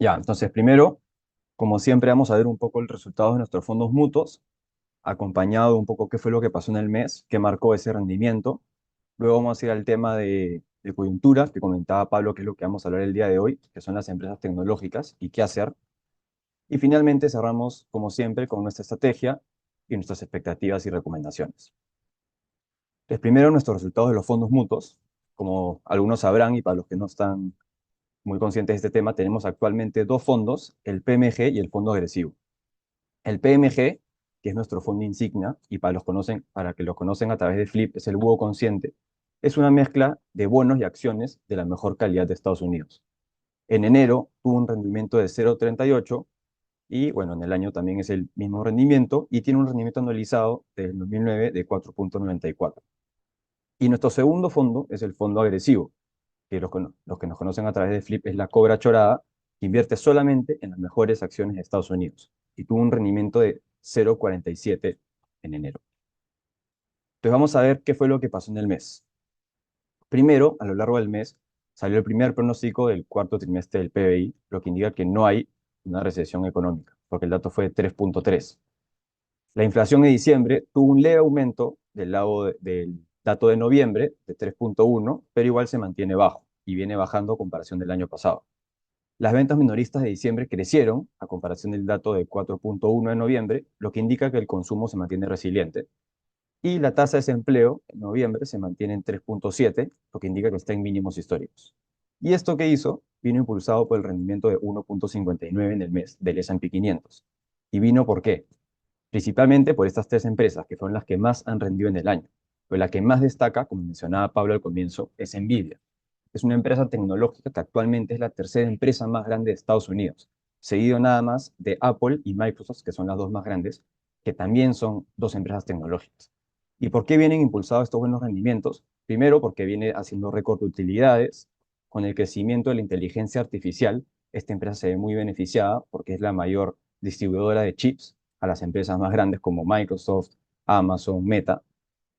Ya, entonces primero, como siempre, vamos a ver un poco el resultado de nuestros fondos mutuos, acompañado de un poco qué fue lo que pasó en el mes, qué marcó ese rendimiento. Luego vamos a ir al tema de coyuntura, que comentaba Pablo, que es lo que vamos a hablar el día de hoy, que son las empresas tecnológicas y qué hacer. Y finalmente cerramos, como siempre, con nuestra estrategia y nuestras expectativas y recomendaciones. Entonces, primero, nuestros resultados de los fondos mutuos. Como algunos sabrán, y para los que no están muy conscientes de este tema, tenemos actualmente dos fondos, el PMG y el fondo agresivo. El PMG, que es nuestro fondo insignia, y para que lo conocen a través de Flip, es el búho consciente, es una mezcla de bonos y acciones de la mejor calidad de Estados Unidos. En enero tuvo un rendimiento de 0,38 y bueno, en el año también es el mismo rendimiento y tiene un rendimiento anualizado del 2009 de 4,94. Y nuestro segundo fondo es el fondo agresivo, que los que nos conocen a través de Flip es la Cobra Chorada, que invierte solamente en las mejores acciones de Estados Unidos y tuvo un rendimiento de 0,47 en enero. Entonces vamos a ver qué fue lo que pasó en el mes. Primero, a lo largo del mes, salió el primer pronóstico del cuarto trimestre del PBI, lo que indica que no hay una recesión económica, porque el dato fue de 3,3. La inflación en diciembre tuvo un leve aumento del dato de noviembre, de 3,1, pero igual se mantiene bajo y viene bajando a comparación del año pasado. Las ventas minoristas de diciembre crecieron a comparación del dato de 4,1 de noviembre, lo que indica que el consumo se mantiene resiliente. Y la tasa de desempleo en noviembre se mantiene en 3,7, lo que indica que está en mínimos históricos. ¿Y esto qué hizo? Vino impulsado por el rendimiento de 1,59 en el mes del S&P 500. ¿Y vino por qué? Principalmente por estas tres empresas, que fueron las que más han rendido en el año. Pero la que más destaca, como mencionaba Pablo al comienzo, es Nvidia. Es una empresa tecnológica que actualmente es la tercera empresa más grande de Estados Unidos, seguido nada más de Apple y Microsoft, que son las dos más grandes, que también son dos empresas tecnológicas. ¿Y por qué vienen impulsados estos buenos rendimientos? Primero, porque viene haciendo récord de utilidades. Con el crecimiento de la inteligencia artificial, esta empresa se ve muy beneficiada porque es la mayor distribuidora de chips a las empresas más grandes como Microsoft, Amazon, Meta,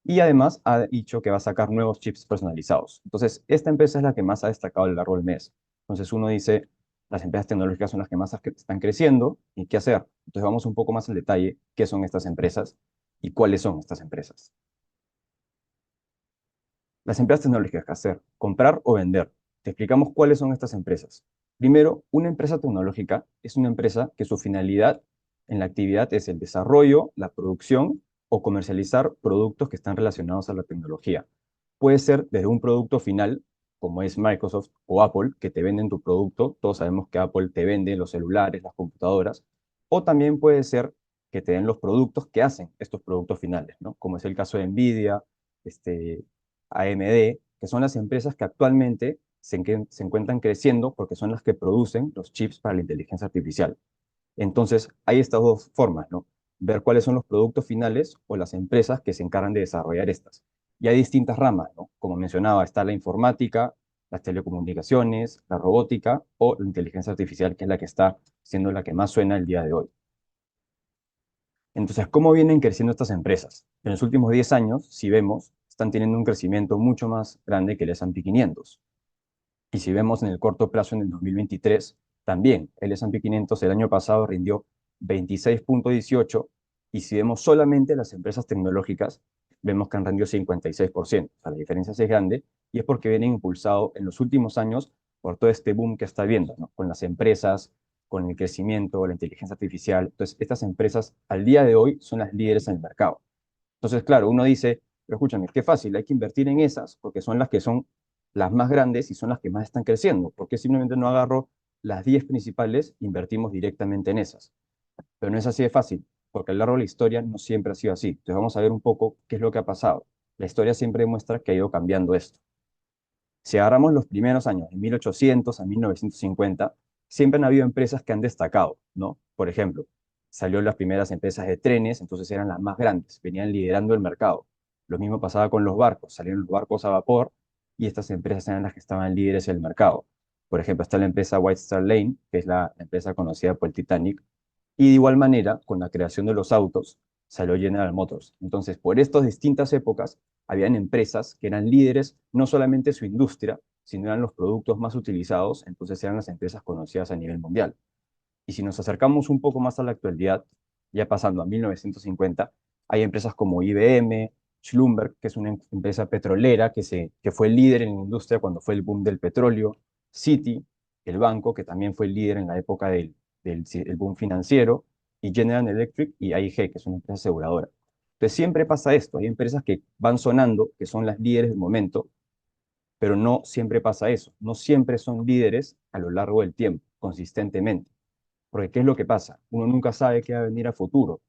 y además ha dicho que va a sacar nuevos chips personalizados. Entonces, esta empresa es la que más ha destacado a lo largo del mes. Entonces, uno dice, las empresas tecnológicas son las que más están creciendo y qué hacer. Entonces, vamos un poco más al detalle qué son estas empresas y cuáles son estas empresas. Las empresas tecnológicas, ¿qué hacer? Comprar o vender. Te explicamos cuáles son estas empresas. Primero, una empresa tecnológica es una empresa que su finalidad en la actividad es el desarrollo, la producción o comercializar productos que están relacionados a la tecnología. Puede ser desde un producto final, como es Microsoft o Apple, que te venden tu producto. Todos sabemos que Apple te vende los celulares, las computadoras. O también puede ser que te den los productos que hacen estos productos finales, ¿no? Como es el caso de Nvidia, AMD, que son las empresas que actualmente se encuentran creciendo porque son las que producen los chips para la inteligencia artificial. Entonces, hay estas dos formas, ¿no? Ver cuáles son los productos finales o las empresas que se encargan de desarrollar estas. Y hay distintas ramas, ¿no? Como mencionaba, está la informática, las telecomunicaciones, la robótica o la inteligencia artificial, que es la que está siendo la que más suena el día de hoy. Entonces, ¿cómo vienen creciendo estas empresas? En los últimos 10 años, si vemos, están teniendo un crecimiento mucho más grande que el S&P 500. Y si vemos en el corto plazo, en el 2023, también el S&P 500 el año pasado rindió 26,18, y si vemos solamente las empresas tecnológicas, vemos que han rendido 56%. O sea, la diferencia sí es grande y es porque vienen impulsados en los últimos años por todo este boom que está viendo, ¿no? Con las empresas, con el crecimiento, la inteligencia artificial. Entonces, estas empresas al día de hoy son las líderes en el mercado. Entonces, claro, uno dice, pero escúchame, qué fácil, hay que invertir en esas porque son las que son las más grandes y son las que más están creciendo. Porque simplemente no agarro las 10 principales, invertimos directamente en esas. Pero no es así de fácil, porque a lo largo de la historia no siempre ha sido así. Entonces vamos a ver un poco qué es lo que ha pasado. La historia siempre demuestra que ha ido cambiando esto. Si agarramos los primeros años, de 1800 a 1950, siempre han habido empresas que han destacado, ¿no? Por ejemplo, salió las primeras empresas de trenes, entonces eran las más grandes, venían liderando el mercado. Lo mismo pasaba con los barcos, salieron los barcos a vapor y estas empresas eran las que estaban líderes en el mercado. Por ejemplo, está la empresa White Star Line, que es la empresa conocida por el Titanic, y de igual manera, con la creación de los autos, salió General Motors. Entonces, por estas distintas épocas, habían empresas que eran líderes no solamente en su industria, si no eran los productos más utilizados, entonces eran las empresas conocidas a nivel mundial. Y si nos acercamos un poco más a la actualidad, ya pasando a 1950, hay empresas como IBM, Schlumberg, que es una empresa petrolera que fue líder en la industria cuando fue el boom del petróleo, Citi, el banco, que también fue el líder en la época del boom financiero, y General Electric y AIG, que es una empresa aseguradora. Entonces siempre pasa esto, hay empresas que van sonando, que son las líderes del momento, pero no siempre pasa eso, no siempre son líderes a lo largo del tiempo, consistentemente. Porque ¿qué es lo que pasa? Uno nunca sabe qué va a venir a futuro.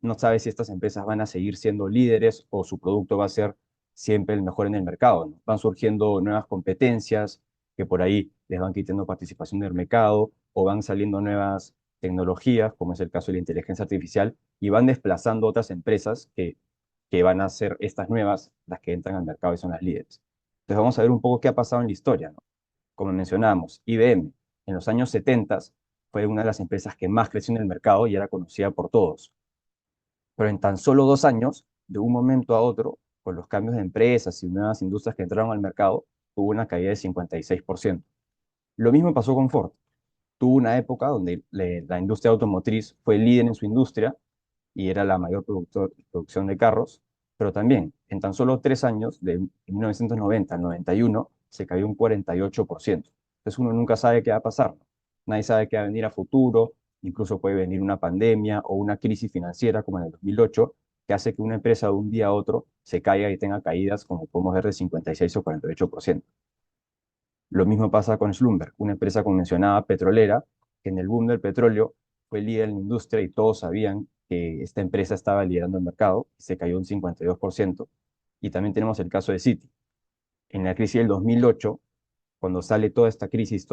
No sabe si estas empresas van a seguir siendo líderes o su producto va a ser siempre el mejor en el mercado, ¿no? Van surgiendo nuevas competencias que por ahí les van quitando participación del mercado o van saliendo nuevas tecnologías, como es el caso de la inteligencia artificial, y van desplazando otras empresas que van a ser estas nuevas las que entran al mercado y son las líderes. Entonces vamos a ver un poco qué ha pasado en la historia, ¿no? Como mencionábamos, IBM en los años 70 fue una de las empresas que más creció en el mercado y era conocida por todos. Pero en tan solo 2 años, de un momento a otro, con los cambios de empresas y nuevas industrias que entraron al mercado, hubo una caída de 56%. Lo mismo pasó con Ford. Tuvo una época donde la industria automotriz fue líder en su industria y era la mayor producción de carros, pero también en tan solo 3 años, de 1990 al 91, se cayó un 48%. Entonces uno nunca sabe qué va a pasar, ¿no? Nadie sabe qué va a venir a futuro, incluso puede venir una pandemia o una crisis financiera como en el 2008, que hace que una empresa de un día a otro se caiga y tenga caídas, como podemos ver, de 56 o 48%. Lo mismo pasa con Schlumberg, una empresa convencionada petrolera, que en el boom del petróleo fue líder en la industria y todos sabían que esta empresa estaba liderando el mercado, y se cayó un 52%. Y también tenemos el caso de Citi. En la crisis del 2008, cuando sale toda esta crisis,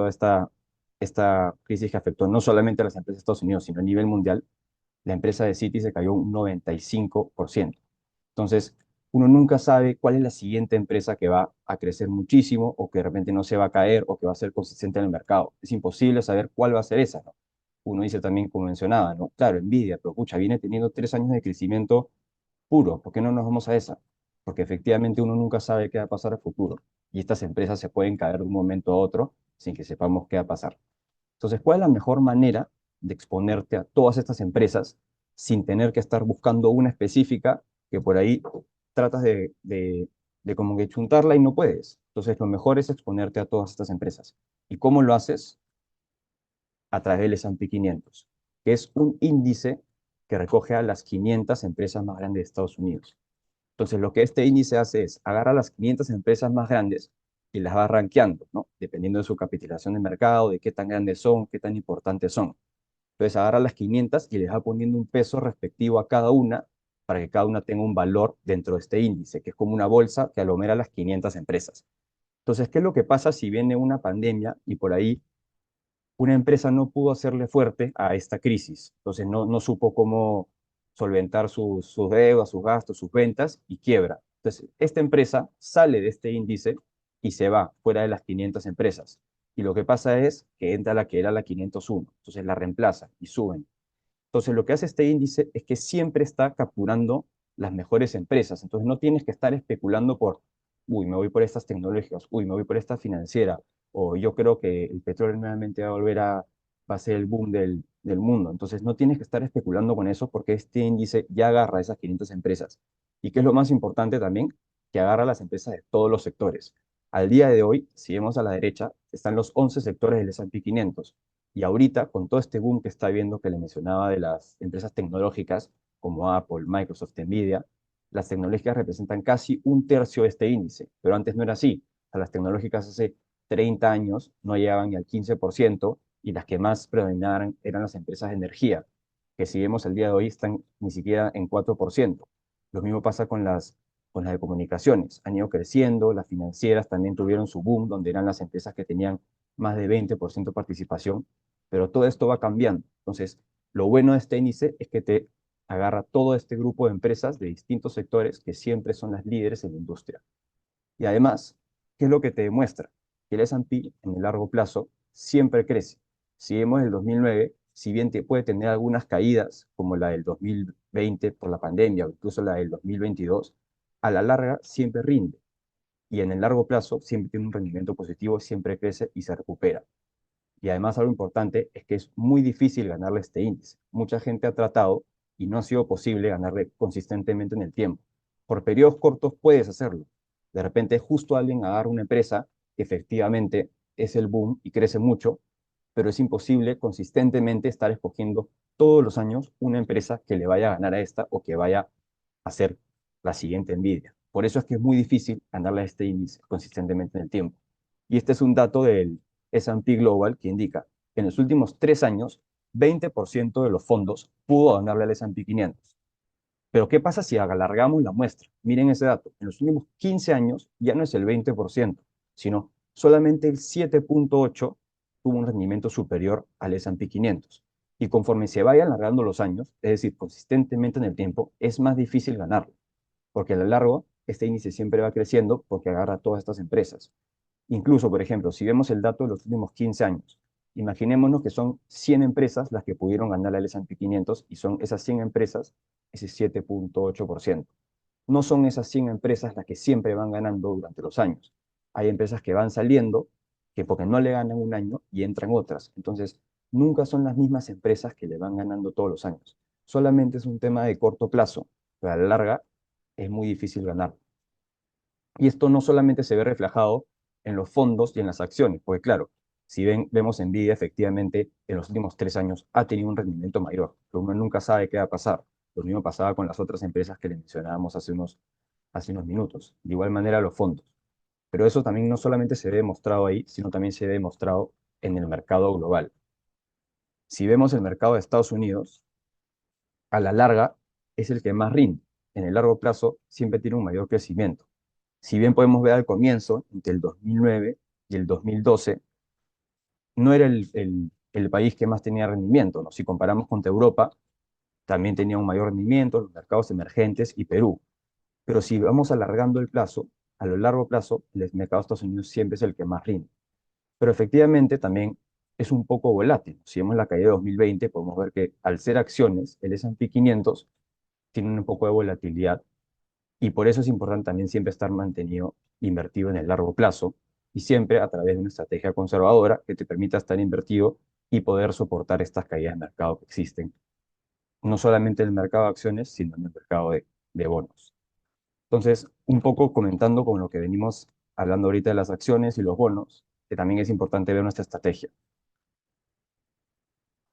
esta crisis que afectó no solamente a las empresas de Estados Unidos, sino a nivel mundial, la empresa de Citi se cayó un 95%. Entonces, uno nunca sabe cuál es la siguiente empresa que va a crecer muchísimo o que de repente no se va a caer o que va a ser consistente en el mercado. Es imposible saber cuál va a ser esa, ¿no? Uno dice también, como mencionaba, ¿no? Claro, Nvidia, pero pucha, viene teniendo 3 años de crecimiento puro. ¿Por qué no nos vamos a esa? Porque efectivamente uno nunca sabe qué va a pasar a futuro. Y estas empresas se pueden caer de un momento a otro sin que sepamos qué va a pasar. Entonces, ¿cuál es la mejor manera de exponerte a todas estas empresas sin tener que estar buscando una específica que por ahí tratas de como que chuntarla y no puedes? Entonces, lo mejor es exponerte a todas estas empresas. ¿Y cómo lo haces? A través del S&P 500, que es un índice que recoge a las 500 empresas más grandes de Estados Unidos. Entonces, lo que este índice hace es agarra las 500 empresas más grandes y las va rankeando, ¿no? Dependiendo de su capitalización de mercado, de qué tan grandes son, qué tan importantes son. Entonces, agarra las 500 y les va poniendo un peso respectivo a cada una para que cada una tenga un valor dentro de este índice, que es como una bolsa que aglomera las 500 empresas. Entonces, ¿qué es lo que pasa si viene una pandemia y por ahí una empresa no pudo hacerle fuerte a esta crisis? Entonces no supo cómo solventar sus deudas, sus gastos, sus ventas y quiebra. Entonces, esta empresa sale de este índice y se va fuera de las 500 empresas. Y lo que pasa es que entra la que era la 501. Entonces la reemplaza y suben. Entonces, lo que hace este índice es que siempre está capturando las mejores empresas. Entonces, no tienes que estar especulando por, uy, me voy por estas tecnológicas, uy, me voy por esta financiera, o yo creo que el petróleo nuevamente va a ser el boom del mundo. Entonces, no tienes que estar especulando con eso porque este índice ya agarra esas 500 empresas. ¿Y qué es lo más importante también? Que agarra las empresas de todos los sectores. Al día de hoy, si vemos a la derecha, están los 11 sectores del S&P 500. Y ahorita, con todo este boom que está viendo que le mencionaba de las empresas tecnológicas como Apple, Microsoft, Nvidia, las tecnológicas representan casi un tercio de este índice, pero antes no era así. O sea, las tecnológicas hace 30 años no llegaban ni al 15% y las que más predominaban eran las empresas de energía, que si vemos el día de hoy están ni siquiera en 4%. Lo mismo pasa con las de comunicaciones. Han ido creciendo, las financieras también tuvieron su boom, donde eran las empresas que tenían más de 20% de participación, pero todo esto va cambiando. Entonces, lo bueno de este índice es que te agarra todo este grupo de empresas de distintos sectores que siempre son las líderes en la industria. Y además, ¿qué es lo que te demuestra? Que el S&P en el largo plazo siempre crece. Si vemos el 2009, si bien te puede tener algunas caídas, como la del 2020 por la pandemia o incluso la del 2022, a la larga siempre rinde. y en el largo plazo siempre tiene un rendimiento positivo, siempre crece y se recupera. Y además algo importante es que es muy difícil ganarle a este índice. Mucha gente ha tratado y no ha sido posible ganarle consistentemente en el tiempo. Por periodos cortos puedes hacerlo. De repente justo alguien agarra una empresa que efectivamente es el boom y crece mucho, pero es imposible consistentemente estar escogiendo todos los años una empresa que le vaya a ganar a esta o que vaya a ser la siguiente Nvidia. Por eso es que es muy difícil ganarle a este índice consistentemente en el tiempo. Y este es un dato del S&P Global que indica que en los últimos 3 años, 20% de los fondos pudo ganarle al S&P 500. Pero ¿qué pasa si alargamos la muestra? Miren ese dato. En los últimos 15 años ya no es el 20%, sino solamente el 7,8% tuvo un rendimiento superior al S&P 500. Y conforme se vayan alargando los años, es decir, consistentemente en el tiempo, es más difícil ganarlo, porque a lo largo este índice siempre va creciendo porque agarra a todas estas empresas. Incluso, por ejemplo, si vemos el dato de los últimos 15 años, imaginémonos que son 100 empresas las que pudieron ganar al S&P 500 y son esas 100 empresas ese 7,8%. No son esas 100 empresas las que siempre van ganando durante los años. Hay empresas que van saliendo, que porque no le ganan un año y entran otras. Entonces, nunca son las mismas empresas que le van ganando todos los años. Solamente es un tema de corto plazo, pero a la larga es muy difícil ganar. Y esto no solamente se ve reflejado en los fondos y en las acciones, porque claro, si vemos Nvidia, efectivamente, en los últimos 3 años ha tenido un rendimiento mayor, pero uno nunca sabe qué va a pasar. Lo mismo pasaba con las otras empresas que le mencionábamos hace unos minutos. De igual manera, los fondos. Pero eso también no solamente se ve demostrado ahí, sino también se ve demostrado en el mercado global. Si vemos el mercado de Estados Unidos, a la larga es el que más rinde. En el largo plazo siempre tiene un mayor crecimiento. Si bien podemos ver al comienzo, entre el 2009 y el 2012, no era el país que más tenía rendimiento, ¿no? Si comparamos con Europa, también tenía un mayor rendimiento, los mercados emergentes y Perú. Pero si vamos alargando el plazo, a lo largo plazo, el mercado de Estados Unidos siempre es el que más rinde. Pero efectivamente también es un poco volátil. Si vemos la caída de 2020, podemos ver que al ser acciones, el S&P 500 tiene un poco de volatilidad. Y por eso es importante también siempre estar mantenido, invertido en el largo plazo y siempre a través de una estrategia conservadora que te permita estar invertido y poder soportar estas caídas de mercado que existen, no solamente en el mercado de acciones, sino en el mercado de bonos. Entonces, un poco comentando con lo que venimos hablando ahorita de las acciones y los bonos, que también es importante ver nuestra estrategia.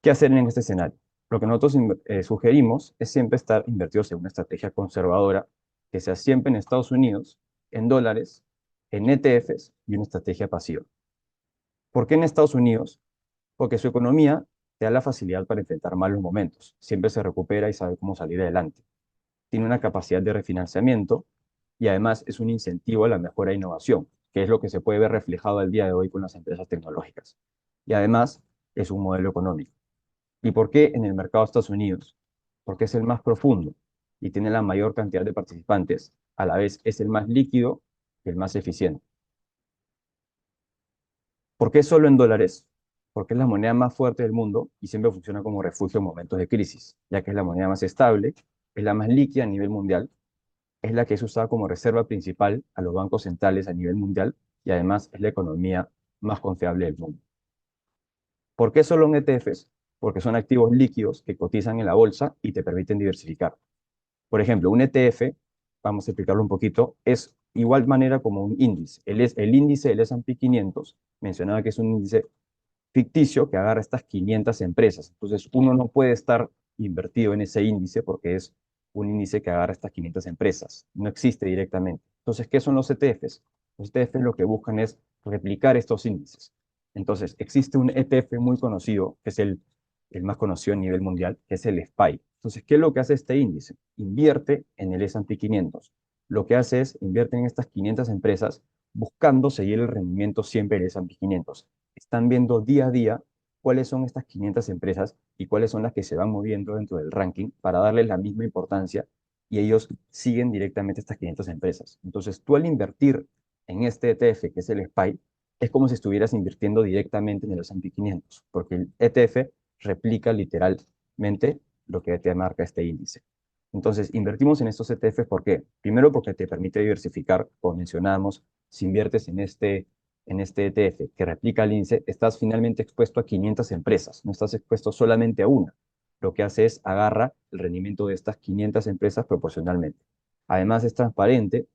¿Qué hacer en este escenario? Lo que nosotros sugerimos es siempre estar invertidos en una estrategia conservadora que sea siempre en Estados Unidos, en dólares, en ETFs y una estrategia pasiva. ¿Por qué en Estados Unidos? Porque su economía te da la facilidad para enfrentar malos momentos. Siempre se recupera y sabe cómo salir adelante. Tiene una capacidad de refinanciamiento y además es un incentivo a la mejora e innovación, que es lo que se puede ver reflejado al día de hoy con las empresas tecnológicas. Y además es un modelo económico. ¿Y por qué en el mercado de Estados Unidos? Porque es el más profundo y tiene la mayor cantidad de participantes. A la vez es el más líquido y el más eficiente. ¿Por qué solo en dólares? Porque es la moneda más fuerte del mundo y siempre funciona como refugio en momentos de crisis, ya que es la moneda más estable, es la más líquida a nivel mundial, es la que es usada como reserva principal a los bancos centrales a nivel mundial y además es la economía más confiable del mundo. ¿Por qué solo en ETFs? Porque son activos líquidos que cotizan en la bolsa y te permiten diversificar. Por ejemplo, un ETF, vamos a explicarlo un poquito, es igual manera como un índice. El índice del S&P 500 mencionaba que es un índice ficticio que agarra estas 500 empresas. Entonces, uno no puede estar invertido en ese índice porque es un índice que agarra estas 500 empresas. No existe directamente. Entonces, ¿qué son los ETFs? Los ETFs lo que buscan es replicar estos índices. Entonces, existe un ETF muy conocido, que es el más conocido a nivel mundial, que es el SPY. Entonces, ¿qué es lo que hace este índice? Invierte en el S&P 500. Lo que hace es invierte en estas 500 empresas buscando seguir el rendimiento siempre del S&P 500. Están viendo día a día cuáles son estas 500 empresas y cuáles son las que se van moviendo dentro del ranking para darles la misma importancia y ellos siguen directamente estas 500 empresas. Entonces, tú al invertir en este ETF, que es el SPY, es como si estuvieras invirtiendo directamente en el S&P 500, porque el ETF replica literalmente lo que te marca este índice. Entonces, invertimos en estos ETFs, ¿por qué? Primero, porque te permite diversificar, como mencionábamos, si inviertes en este ETF que replica el índice, estás finalmente expuesto a 500 empresas, no estás expuesto solamente a una. Lo que hace es agarra el rendimiento de estas 500 empresas proporcionalmente. Además, es transparente,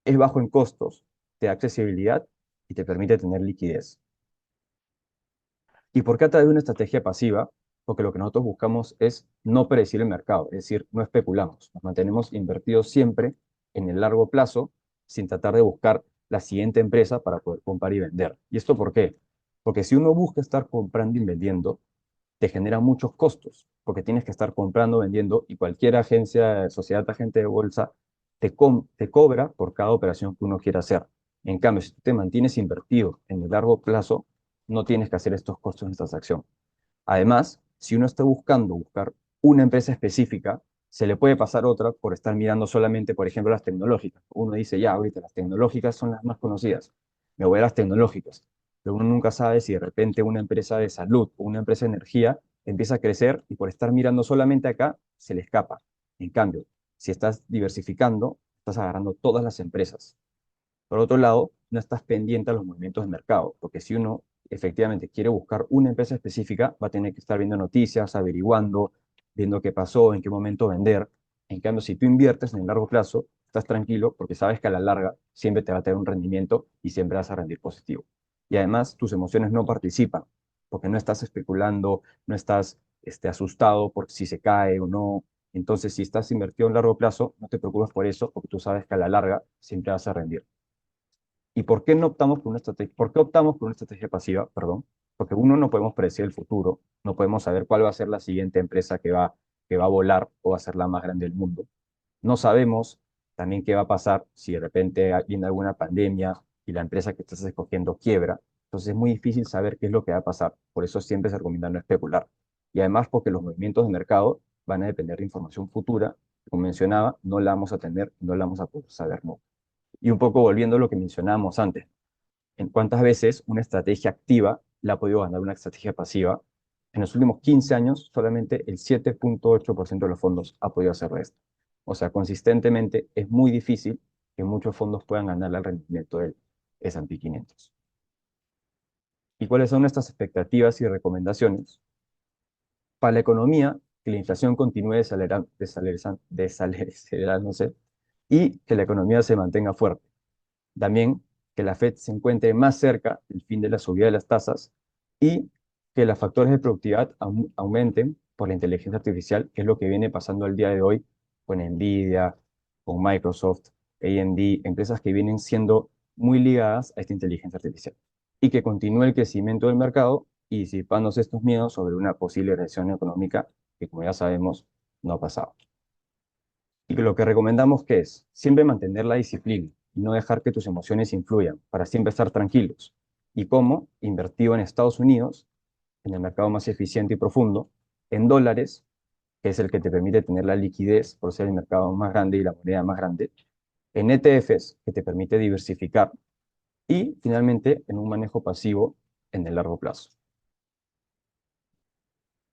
es bajo en costos, te da accesibilidad y te permite tener liquidez. ¿Y por qué a través de una estrategia pasiva? Porque lo que nosotros buscamos es no predecir el mercado, es decir, no especulamos, nos mantenemos invertidos siempre en el largo plazo sin tratar de buscar la siguiente empresa para poder comprar y vender. ¿Y esto por qué? Porque si uno busca estar comprando y vendiendo, te genera muchos costos, porque tienes que estar comprando, vendiendo y cualquier agencia, sociedad, agente de bolsa, te cobra por cada operación que uno quiera hacer. En cambio, si tú te mantienes invertido en el largo plazo, no tienes que hacer estos costos de transacción. Además, si uno está buscar una empresa específica, se le puede pasar otra por estar mirando solamente, por ejemplo, las tecnológicas. Uno dice, ya, ahorita las tecnológicas son las más conocidas, me voy a las tecnológicas. Pero uno nunca sabe si de repente una empresa de salud o una empresa de energía empieza a crecer y por estar mirando solamente acá, se le escapa. En cambio, si estás diversificando, estás agarrando todas las empresas. Por otro lado, no estás pendiente a los movimientos de mercado, porque si uno efectivamente quiere buscar una empresa específica, va a tener que estar viendo noticias, averiguando, viendo qué pasó, en qué momento vender. En cambio, si tú inviertes en el largo plazo, estás tranquilo porque sabes que a la larga siempre te va a tener un rendimiento y siempre vas a rendir positivo. Y además, tus emociones no participan, porque no estás especulando, no estás asustado por si se cae o no. Entonces, si estás invertido en largo plazo, no te preocupes por eso, porque tú sabes que a la larga siempre vas a rendir. ¿Y por qué no optamos por una estrategia? ¿Por qué optamos por una estrategia pasiva? Perdón. Porque uno no podemos predecir el futuro, no podemos saber cuál va a ser la siguiente empresa que va a volar o va a ser la más grande del mundo. No sabemos también qué va a pasar si de repente viene alguna pandemia y la empresa que estás escogiendo quiebra. Entonces es muy difícil saber qué es lo que va a pasar. Por eso siempre se recomienda no especular. Y además porque los movimientos de mercado van a depender de información futura. Como mencionaba, no la vamos a tener, no la vamos a poder saber nunca. Y un poco volviendo a lo que mencionábamos antes, en cuántas veces una estrategia activa la ha podido ganar una estrategia pasiva. En los últimos 15 años, solamente el 7,8% de los fondos ha podido hacer esto. O sea, consistentemente es muy difícil que muchos fondos puedan ganar el rendimiento del S&P 500. ¿Y cuáles son nuestras expectativas y recomendaciones? Para la economía, que la inflación continúe desacelerándose y que la economía se mantenga fuerte. También que la Fed se encuentre más cerca del fin de la subida de las tasas y que los factores de productividad aumenten por la inteligencia artificial, que es lo que viene pasando al día de hoy con Nvidia, con Microsoft, AMD, empresas que vienen siendo muy ligadas a esta inteligencia artificial. Y que continúe el crecimiento del mercado y disipándose estos miedos sobre una posible recesión económica que, como ya sabemos, no ha pasado. Y lo que recomendamos que es siempre mantener la disciplina y no dejar que tus emociones influyan para siempre estar tranquilos. ¿Y cómo? Invertido en Estados Unidos, en el mercado más eficiente y profundo, en dólares, que es el que te permite tener la liquidez por ser el mercado más grande y la moneda más grande, en ETFs, que te permite diversificar, y finalmente en un manejo pasivo en el largo plazo.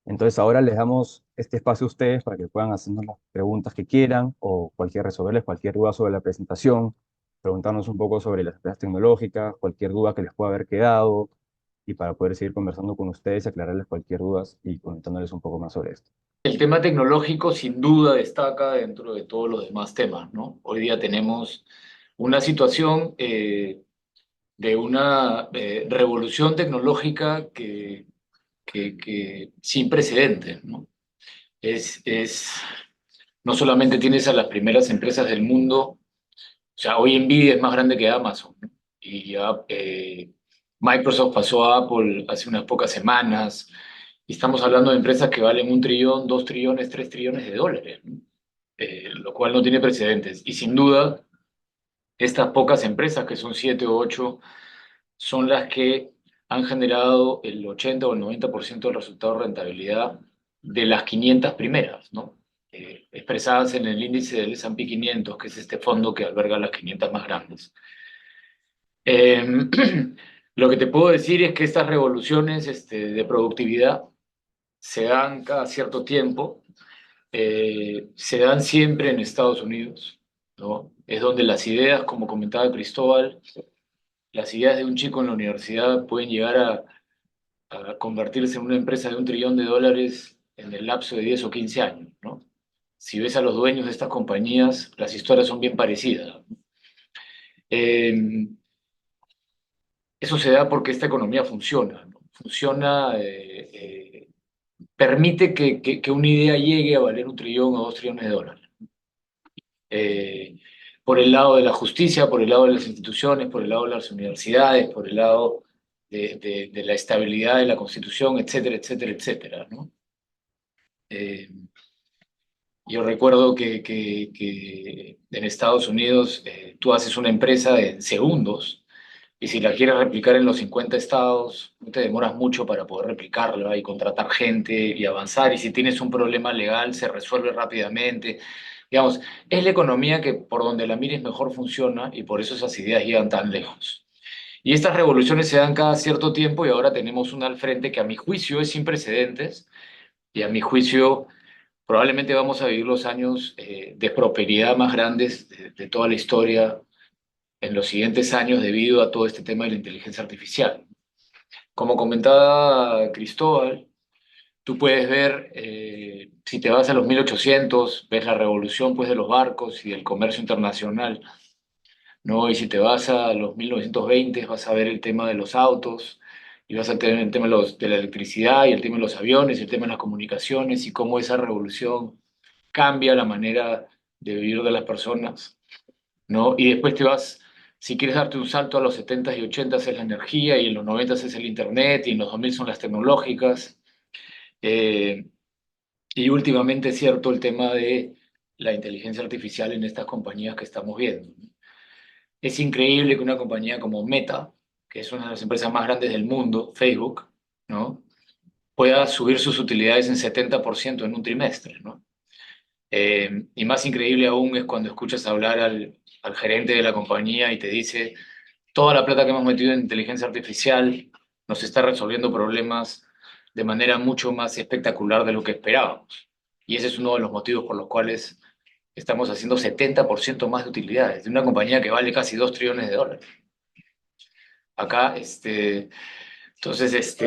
Entonces ahora les damos este espacio a ustedes para que puedan hacernos las preguntas que quieran o resolverles cualquier duda sobre la presentación, preguntarnos un poco sobre las empresas tecnológicas, cualquier duda que les pueda haber quedado y para poder seguir conversando con ustedes y aclararles cualquier duda y comentándoles un poco más sobre esto. El tema tecnológico sin duda destaca dentro de todos los demás temas, ¿no? Hoy día tenemos una situación de una revolución tecnológica que sin precedentes, ¿no? No solamente tienes a las primeras empresas del mundo, o sea, hoy Nvidia es más grande que Amazon, ¿no? Y ya Microsoft pasó a Apple hace unas pocas semanas, y estamos hablando de empresas que valen 1 trillón, 2 trillones, 3 trillones de dólares, ¿no? Lo cual no tiene precedentes. Y sin duda, estas pocas empresas, que son 7 o 8, son las que han generado el 80 o el 90% del resultado de rentabilidad de las 500 primeras, ¿no? Expresadas en el índice del S&P 500, que es este fondo que alberga las 500 más grandes. Eh, lo que te puedo decir es que estas revoluciones de productividad se dan cada cierto tiempo, se dan siempre en Estados Unidos, ¿no? es donde las ideas, como comentaba Cristóbal, las ideas de un chico en la universidad pueden llegar a convertirse en una empresa de $1 trillón en el lapso de 10 o 15 años, ¿no? Si ves a los dueños de estas compañías, las historias son bien parecidas. Eh, Eso se da porque esta economía funciona, ¿no? Funciona, permite que una idea llegue a valer $1 trillón o $2 trillones. Eh, por el lado de la justicia, por el lado de las instituciones, por el lado de las universidades, por el lado de la estabilidad de la Constitución, etcétera, etcétera, etcétera, ¿no? Eh, yo recuerdo que en Estados Unidos tú haces una empresa en segundos. Y si la quieres replicar en los 50 estados, no te demoras mucho para poder replicarla y contratar gente y avanzar. Y si tienes un problema legal, se resuelve rápidamente. Digamos, es la economía que por donde la mires mejor funciona y por eso esas ideas llegan tan lejos. Y estas revoluciones se dan cada cierto tiempo y ahora tenemos una al frente que a mi juicio es sin precedentes y a mi juicio probablemente vamos a vivir los años de prosperidad más grandes de toda la historia en los siguientes años debido a todo este tema de la inteligencia artificial. Como comentaba Cristóbal, tú puedes ver, si te vas a los 1800, ves la revolución pues, de los barcos y del comercio internacional, ¿no? Y si te vas a los 1920, vas a ver el tema de los autos, y vas a tener el tema de la electricidad, y el tema de los aviones, y el tema de las comunicaciones, y cómo esa revolución cambia la manera de vivir de las personas, ¿no? Y después te vas, si quieres darte un salto a los 70 y 80 es la energía, y en los 90 es el Internet, y en los 2000 son las tecnológicas. Eh, y últimamente es cierto el tema de la inteligencia artificial en estas compañías que estamos viendo. Es increíble que una compañía como Meta, que es una de las empresas más grandes del mundo, Facebook, ¿no? pueda subir sus utilidades en 70% en un trimestre, ¿no? Y más increíble aún es cuando escuchas hablar al gerente de la compañía y te dice, toda la plata que hemos metido en inteligencia artificial nos está resolviendo problemas de manera mucho más espectacular de lo que esperábamos. Y ese es uno de los motivos por los cuales estamos haciendo 70% más de utilidades de una compañía que vale casi $2 trillones. Acá, entonces,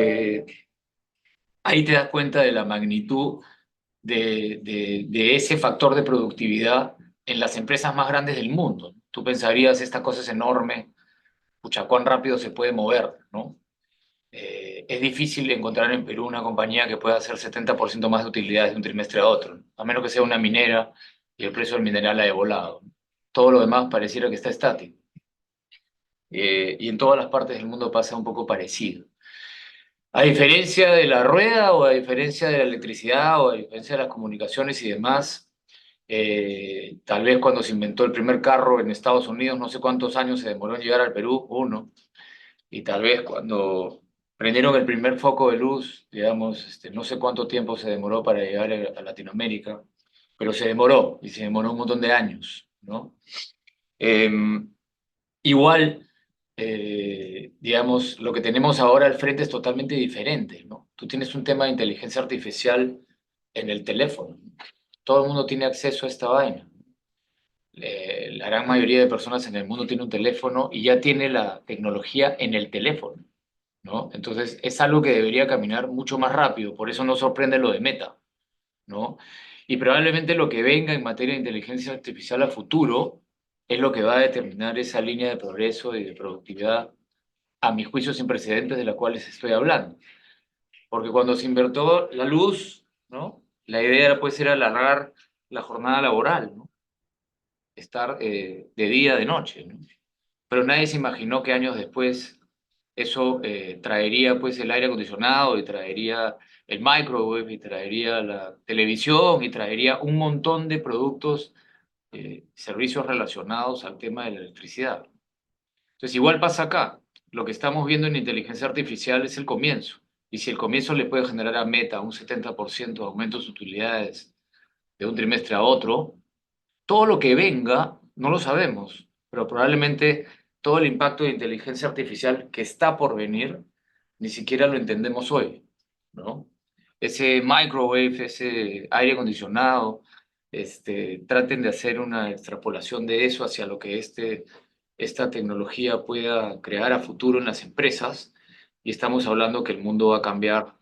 ahí te das cuenta de la magnitud de ese factor de productividad en las empresas más grandes del mundo. Tú pensarías, esta cosa es enorme, pucha, cuán rápido se puede mover, ¿no? Es difícil encontrar en Perú una compañía que pueda hacer 70% más de utilidades de un trimestre a otro, ¿no? A menos que sea una minera y el precio del mineral haya volado. Todo lo demás pareciera que está estático. Y en todas las partes del mundo pasa un poco parecido. A diferencia de la rueda o a diferencia de la electricidad o a diferencia de las comunicaciones y demás, tal vez cuando se inventó el primer carro en Estados Unidos, no sé cuántos años se demoró en llegar al Perú, uno, y tal vez cuando prendieron el primer foco de luz, digamos, no sé cuánto tiempo se demoró para llegar a Latinoamérica, pero se demoró y se demoró un montón de años, ¿no? Em, Igual, digamos, lo que tenemos ahora al frente es totalmente diferente, ¿no? Tú tienes un tema de inteligencia artificial en el teléfono. Todo el mundo tiene acceso a esta vaina. La gran mayoría de personas en el mundo tiene un teléfono y ya tiene la tecnología en el teléfono, ¿no? Entonces, es algo que debería caminar mucho más rápido. Por eso no sorprende lo de Meta, ¿no? Y probablemente lo que venga en materia de inteligencia artificial a futuro es lo que va a determinar esa línea de progreso y de productividad, a mi juicio, sin precedentes de la cual les estoy hablando. Porque cuando se inventó la luz, ¿no? La idea era, pues, era alargar la jornada laboral, ¿no? Estar de día, de noche, ¿no? Pero nadie se imaginó que años después eso traería pues el aire acondicionado y traería el microwave y traería la televisión y traería un montón de productos, servicios relacionados al tema de la electricidad. Entonces igual pasa acá. Lo que estamos viendo en inteligencia artificial es el comienzo. Y si el comienzo le puede generar a Meta un 70% de aumento de sus utilidades de un trimestre a otro, todo lo que venga no lo sabemos, pero probablemente todo el impacto de inteligencia artificial que está por venir ni siquiera lo entendemos hoy, ¿no? Ese microwave, ese aire acondicionado, traten de hacer una extrapolación de eso hacia lo que esta tecnología pueda crear a futuro en las empresas. Y estamos hablando que el mundo va a cambiar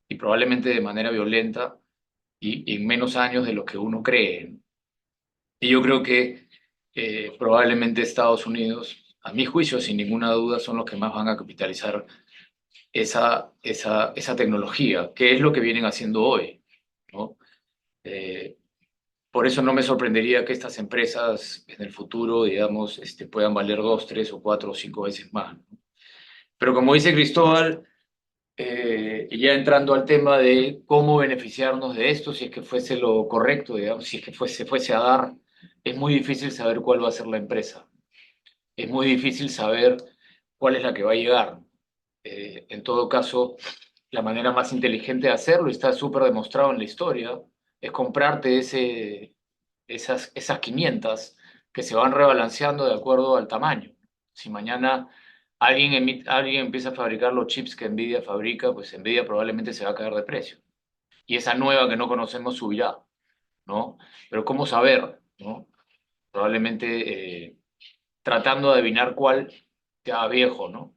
y probablemente de manera violenta y en menos años de lo que uno cree. Y yo creo que probablemente Estados Unidos, a mi juicio, sin ninguna duda, son los que más van a capitalizar esa tecnología, que es lo que vienen haciendo hoy, ¿no? Eh, por eso no me sorprendería que estas empresas en el futuro, digamos, puedan valer dos, tres o cuatro o cinco veces más, ¿no? Pero como dice Cristóbal, y ya entrando al tema de cómo beneficiarnos de esto, si es que fuese lo correcto, digamos, si es que fuese a dar, es muy difícil saber cuál va a ser la empresa. Es muy difícil saber cuál es la que va a llegar. En todo caso, la manera más inteligente de hacerlo, y está súper demostrado en la historia, es comprarte esas 500 que se van rebalanceando de acuerdo al tamaño. Si mañana alguien empieza a fabricar los chips que Nvidia fabrica, pues Nvidia probablemente se va a caer de precio. Y esa nueva que no conocemos subirá, ¿no? Pero ¿cómo saber, no? Probablemente tratando de adivinar cuál te haga viejo, ¿no?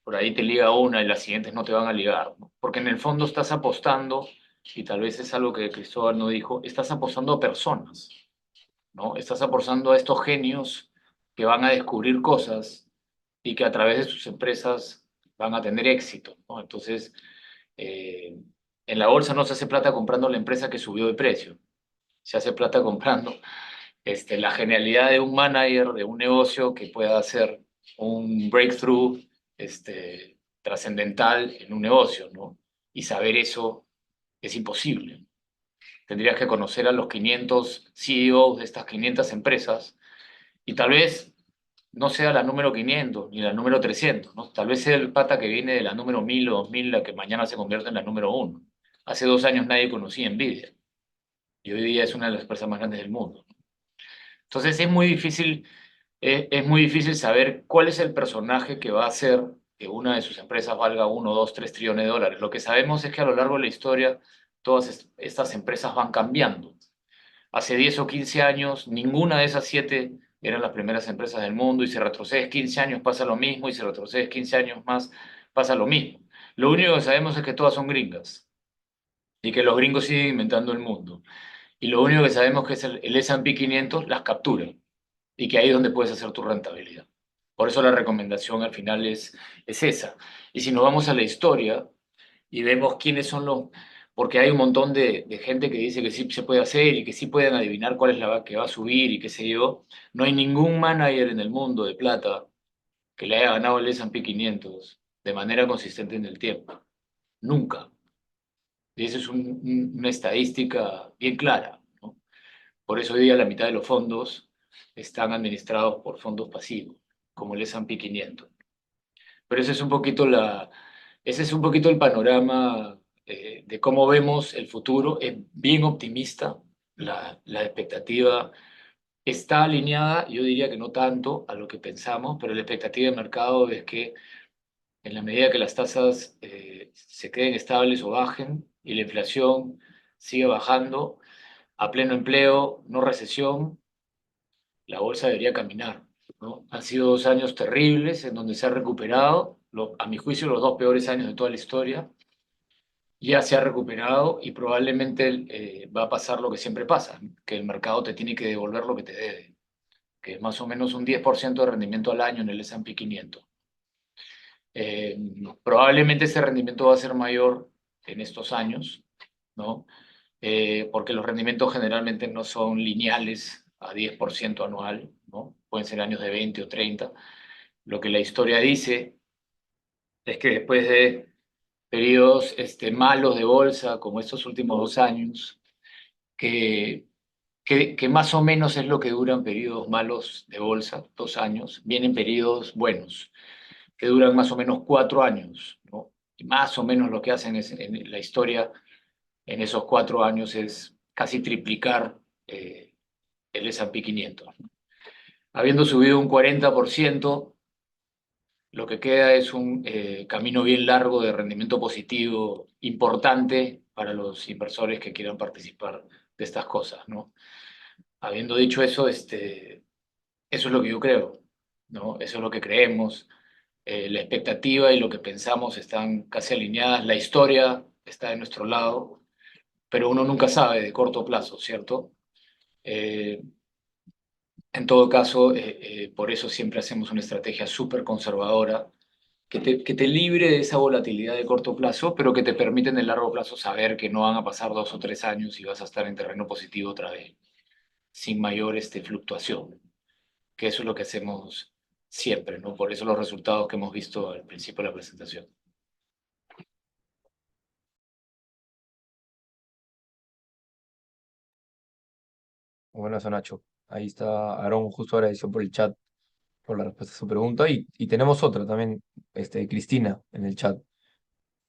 Por ahí te liga una y las siguientes no te van a ligar, ¿no? Porque en el fondo estás apostando, y tal vez es algo que Cristóbal no dijo, estás apostando a personas, ¿no? Estás apostando a estos genios que van a descubrir cosas y que a través de sus empresas van a tener éxito, ¿no? Entonces, eh, en la bolsa no se hace plata comprando la empresa que subió de precio, se hace plata comprando la genialidad de un manager, de un negocio que pueda hacer un breakthrough trascendental en un negocio, ¿no? Y saber eso es imposible. Tendrías que conocer a los 500 CEOs de estas 500 empresas y tal vez no sea la número 500 ni la número 300, ¿no? Tal vez sea el pata que viene de la número 1000 o 2000, la que mañana se convierte en la número uno. Hace 2 años nadie conocía Nvidia y hoy día es una de las empresas más grandes del mundo. Entonces es muy difícil saber cuál es el personaje que va a hacer que una de sus empresas valga 1, 2, 3 trillones de dólares. Lo que sabemos es que a lo largo de la historia todas estas empresas van cambiando. Hace 10 o 15 años ninguna de esas 7 eran las primeras empresas del mundo y si retrocedes 15 años pasa lo mismo y si retrocedes 15 años más pasa lo mismo. Lo único que sabemos es que todas son gringas y que los gringos siguen inventando el mundo. Y lo único que sabemos es que es el S&P 500 las captura y que ahí es donde puedes hacer tu rentabilidad. Por eso la recomendación al final es esa. Y si nos vamos a la historia y vemos quiénes son porque hay un montón de gente que dice que sí se puede hacer y que sí pueden adivinar cuál es la que va a subir y qué sé yo, no hay ningún manager en el mundo de plata que le haya ganado el S&P 500 de manera consistente en el tiempo. Nunca. Y esa es una estadística bien clara, ¿no? Por eso hoy día la mitad de los fondos están administrados por fondos pasivos, como el S&P 500. Pero ese es un poquito el panorama de cómo vemos el futuro. Es bien optimista, la expectativa está alineada, yo diría que no tanto a lo que pensamos, pero la expectativa de mercado es que en la medida que las tasas se queden estables o bajen y la inflación sigue bajando, a pleno empleo, no recesión, la bolsa debería caminar, ¿no? Han sido 2 años terribles en donde se ha recuperado, a mi juicio los dos peores años de toda la historia, ya se ha recuperado y probablemente va a pasar lo que siempre pasa, que el mercado te tiene que devolver lo que te debe, que es más o menos un 10% de rendimiento al año en el S&P 500. Eh, Probablemente ese rendimiento va a ser mayor en estos años, ¿no? Porque los rendimientos generalmente no son lineales a 10% anual, ¿no? Pueden ser años de 20 o 30. Lo que la historia dice es que después de periodos malos de bolsa, como estos últimos 2 años, que, que más o menos es lo que duran periodos malos de bolsa, 2 años, vienen periodos buenos, que duran más o menos 4 años, ¿no? Y más o menos lo que hacen en la historia en esos 4 años es casi triplicar el S&P 500, ¿no? Habiendo subido un 40%, lo que queda es un camino bien largo de rendimiento positivo importante para los inversores que quieran participar de estas cosas, ¿no? Habiendo dicho eso, eso es lo que yo creo, ¿no? Eso es lo que creemos. La expectativa y lo que pensamos están casi alineadas, la historia está de nuestro lado, pero uno nunca sabe de corto plazo, ¿cierto? Eh, en todo caso, por eso siempre hacemos una estrategia súper conservadora que te libre de esa volatilidad de corto plazo, pero que te permite en el largo plazo saber que no van a pasar 2 o 3 años y vas a estar en terreno positivo otra vez, sin mayor fluctuación, que eso es lo que hacemos siempre, ¿no? Por eso los resultados que hemos visto al principio de la presentación. Buenas, Nacho. Ahí está Aarón, justo agradeció por el chat, por la respuesta a su pregunta. Y tenemos otra también, Cristina, en el chat.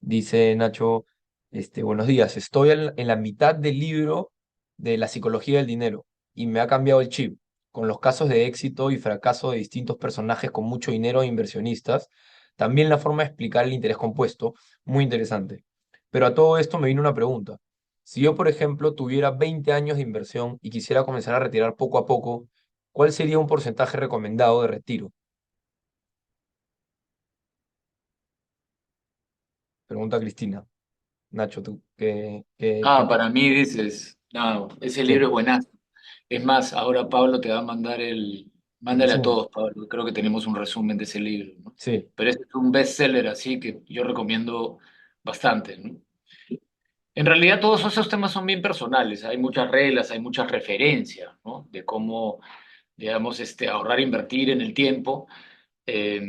Dice Nacho, buenos días, estoy en la mitad del libro de la psicología del dinero y me ha cambiado el chip, con los casos de éxito y fracaso de distintos personajes con mucho dinero e inversionistas. También la forma de explicar el interés compuesto, muy interesante. Pero a todo esto me vino una pregunta. Si yo, por ejemplo, tuviera 20 años de inversión y quisiera comenzar a retirar poco a poco, ¿cuál sería un porcentaje recomendado de retiro? Pregunta Cristina. Nacho, ¿tú qué Ah, para piensas? mí dices, no, ese libro Sí, es buenazo. Es más, ahora Pablo te va a mandar el mándale a resumen. todos, Pablo, creo que tenemos un resumen de ese libro, ¿no? Sí. Pero ese es un bestseller, así que yo recomiendo bastante, ¿no? En realidad todos esos temas son bien personales, hay muchas reglas, hay muchas referencias, ¿no? De cómo, digamos, ahorrar, invertir en el tiempo, eh,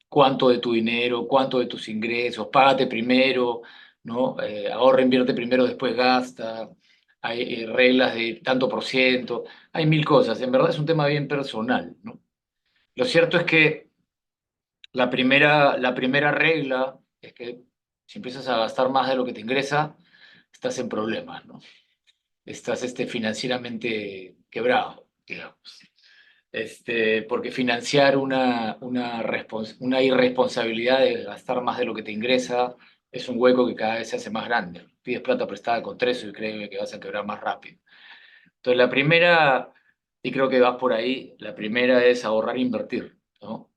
cuánto de tu dinero, cuánto de tus ingresos, págate primero, ¿no? Ahorra, invierte primero, después gasta, hay reglas de tanto por ciento, hay mil cosas, en verdad es un tema bien personal, ¿no? Lo cierto es que la primera regla es que si empiezas a gastar más de lo que te ingresa, estás en problemas, ¿no? Estás financieramente quebrado, digamos. Porque financiar una irresponsabilidad de gastar más de lo que te ingresa es un hueco que cada vez se hace más grande. Pides plata prestada con tres y créeme que vas a quebrar más rápido. Entonces, la primera, y creo que vas por ahí, la primera es ahorrar e invertir, ¿no?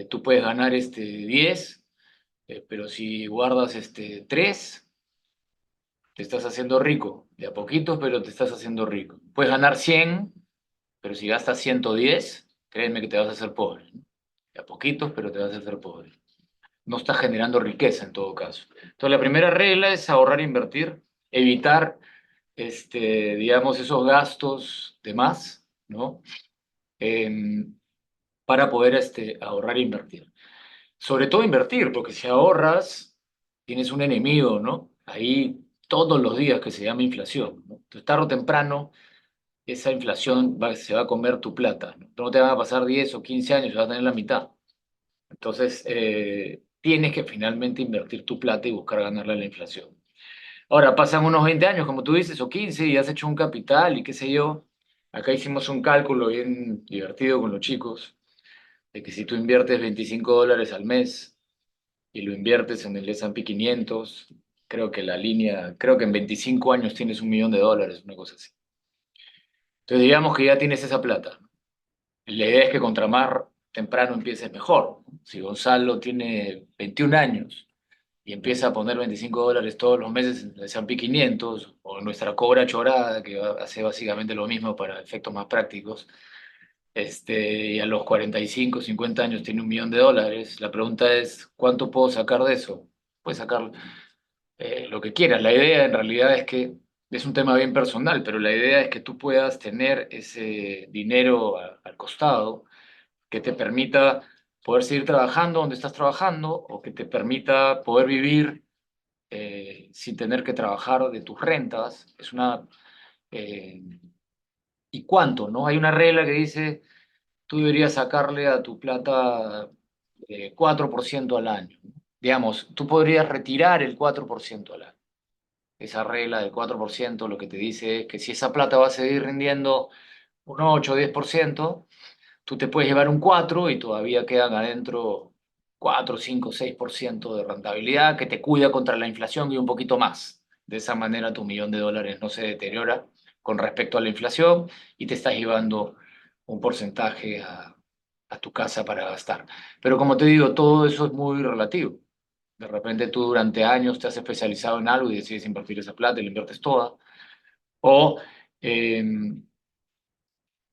Tú puedes ganar 10, pero si guardas 3, te estás haciendo rico. De a poquitos, pero te estás haciendo rico. Puedes ganar 100, pero si gastas 110, créeme que te vas a hacer pobre, ¿no? De a poquitos, pero te vas a hacer pobre. No estás generando riqueza en todo caso. Entonces, la primera regla es ahorrar e invertir, evitar, digamos, esos gastos de más, ¿no? Em, para poder ahorrar e invertir. Sobre todo invertir, porque si ahorras, tienes un enemigo, ¿no? Ahí todos los días que se llama inflación, ¿no? Entonces, tarde o temprano, esa inflación se va a comer tu plata, ¿no? No te van a pasar 10 o 15 años, vas a tener la mitad. Entonces, tienes que finalmente invertir tu plata y buscar ganarle a la inflación. Ahora, pasan unos 20 años, como tú dices, o 15, y has hecho un capital y qué sé yo. Acá hicimos un cálculo bien divertido con los chicos, de que si tú inviertes $25 al mes y lo inviertes en el S&P 500, creo que en 25 años tienes $1 millón, una cosa así. Entonces, digamos que ya tienes esa plata. La idea es que contra más temprano empieces mejor. Si Gonzalo tiene 21 años y empieza a poner $25 todos los meses en el S&P 500 o en nuestra Cobra Chorada, que hace básicamente lo mismo para efectos más prácticos, y a los 45, 50 años tiene $1 millón, la pregunta es, ¿cuánto puedo sacar de eso? Puedes sacar lo que quieras. La idea en realidad es que es un tema bien personal, pero la idea es que tú puedas tener ese dinero al costado que te permita poder seguir trabajando donde estás trabajando o que te permita poder vivir sin tener que trabajar de tus rentas. Eh, ¿Y cuánto? ¿No? Hay una regla que dice, tú deberías sacarle a tu plata 4% al año. Digamos, tú podrías retirar el 4% al año. Esa regla del 4% lo que te dice es que si esa plata va a seguir rindiendo un 8 o 10%, tú te puedes llevar un 4 y todavía quedan adentro 4, 5, 6% de rentabilidad que te cuida contra la inflación y un poquito más. De esa manera tu $1.000.000 no se deteriora con respecto a la inflación y te estás llevando un porcentaje a tu casa para gastar. Pero como te digo, todo eso es muy relativo. De repente tú durante años te has especializado en algo y decides invertir esa plata y la inviertes toda. O, eh,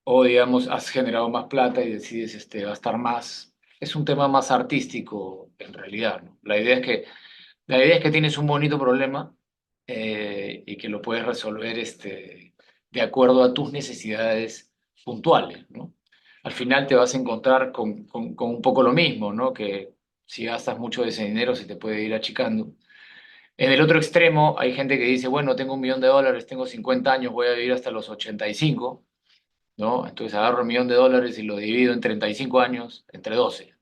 o digamos, has generado más plata y decides gastar más. Es un tema más artístico en realidad, ¿no? La idea es que tienes un bonito problema y que lo puedes resolver de acuerdo a tus necesidades puntuales, ¿no? Al final te vas a encontrar con un poco lo mismo, ¿no? Que si gastas mucho de ese dinero se te puede ir achicando. En el otro extremo hay gente que dice, bueno, tengo $1.000.000, tengo 50 años, voy a vivir hasta los 85, ¿no? Entonces agarro $1.000.000 y lo divido en 35 años, entre 12,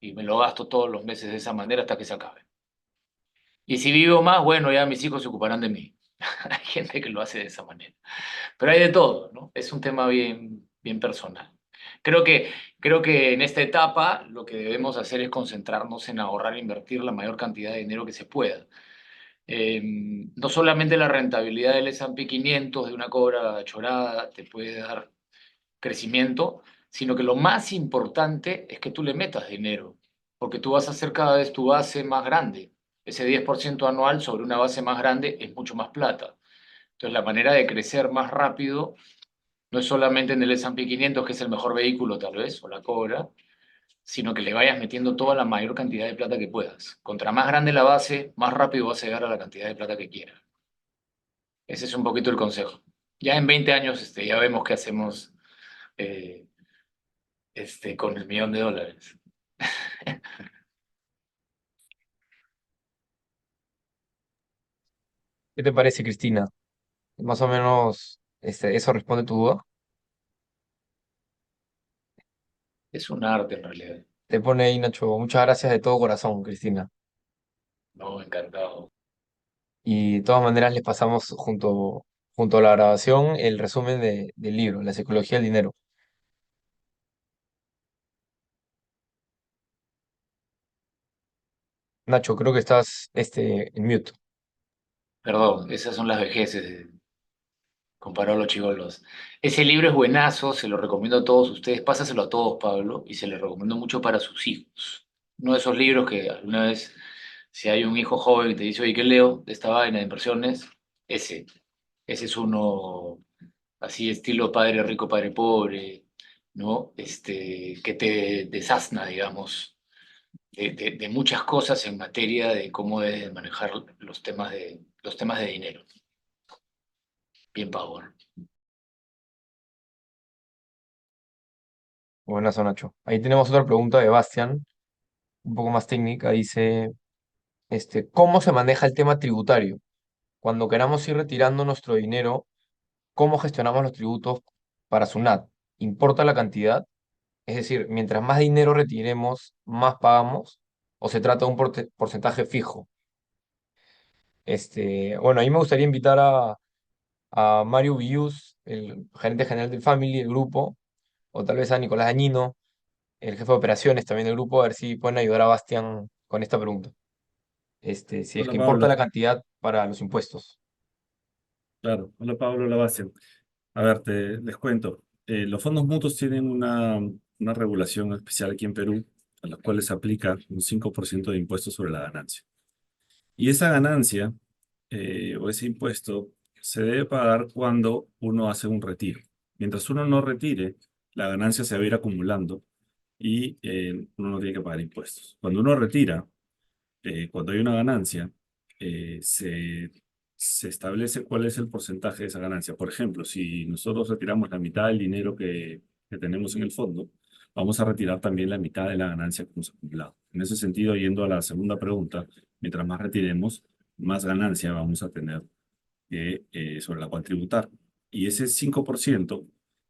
y me lo gasto todos los meses de esa manera hasta que se acabe. Y si vivo más, bueno, ya mis hijos se ocuparán de mí. Hay gente que lo hace de esa manera. Pero hay de todo, ¿no? Es un tema bien, bien personal. Creo que, creo que en esta etapa lo que debemos hacer es concentrarnos en ahorrar e invertir la mayor cantidad de dinero que se pueda. No solamente la rentabilidad del S&P 500 de una cobra chorada te puede dar crecimiento, sino que lo más importante es que tú le metas dinero, porque tú vas a hacer cada vez tu base más grande. Ese 10% anual sobre una base más grande es mucho más plata. Entonces, la manera de crecer más rápido no es solamente en el S&P 500, que es el mejor vehículo tal vez, o la cobra, sino que le vayas metiendo toda la mayor cantidad de plata que puedas. Contra más grande la base, más rápido vas a llegar a la cantidad de plata que quieras. Ese es un poquito el consejo. Ya en 20 años ya vemos qué hacemos eh, con el $1.000.000. ¿Qué te parece, Cristina? Más o menos, eso responde tu duda. Es un arte en realidad. Te pone ahí, Nacho, muchas gracias de todo corazón, Cristina. No, encantado. Y de todas maneras les pasamos junto a la grabación el resumen del libro, La psicología del dinero. Nacho, creo que estás en mute. Perdón, esas son las vejeces comparado a los chivolos. Ese libro es buenazo, se lo recomiendo a todos ustedes. Pásaselo a todos, Pablo, y se lo recomiendo mucho para sus hijos. Uno de esos libros que alguna vez, si hay un hijo joven que te dice, oye, ¿qué leo de esta vaina de inversiones? Ese. Ese es uno así estilo padre rico, padre pobre, ¿no? Que te desasna, digamos, de muchas cosas en materia de cómo debes manejar los temas de dinero. Bien, Power. Buenas, Nacho. Ahí tenemos otra pregunta de Bastian, un poco más técnica. Dice, ¿cómo se maneja el tema tributario? Cuando queramos ir retirando nuestro dinero, ¿cómo gestionamos los tributos para SUNAT? ¿Importa la cantidad? Es decir, mientras más dinero retiremos, más pagamos, o se trata de un porcentaje fijo. Bueno, ahí me gustaría invitar a Mario Vius, el gerente general del Family, el grupo, o tal vez a Nicolás Dañino, el jefe de operaciones también del grupo, a ver si pueden ayudar a Bastian con esta pregunta. Si es Hola que importa la Pablo, cantidad para los impuestos. claro, hola Pablo, hola Bastián. A ver, les cuento. Los fondos mutuos tienen una regulación especial aquí en Perú, a la cual se aplica un 5% de impuesto sobre la ganancia. Y esa ganancia o ese impuesto se debe pagar cuando uno hace un retiro. Mientras uno no retire, la ganancia se va a ir acumulando y uno no tiene que pagar impuestos. Cuando uno retira, cuando hay una ganancia, se establece cuál es el porcentaje de esa ganancia. Por ejemplo, si nosotros retiramos la mitad del dinero que tenemos en el fondo, vamos a retirar también la mitad de la ganancia que hemos acumulado. En ese sentido, yendo a la segunda pregunta, mientras más retiremos, más ganancia vamos a tener sobre la cual tributar. Y ese 5%,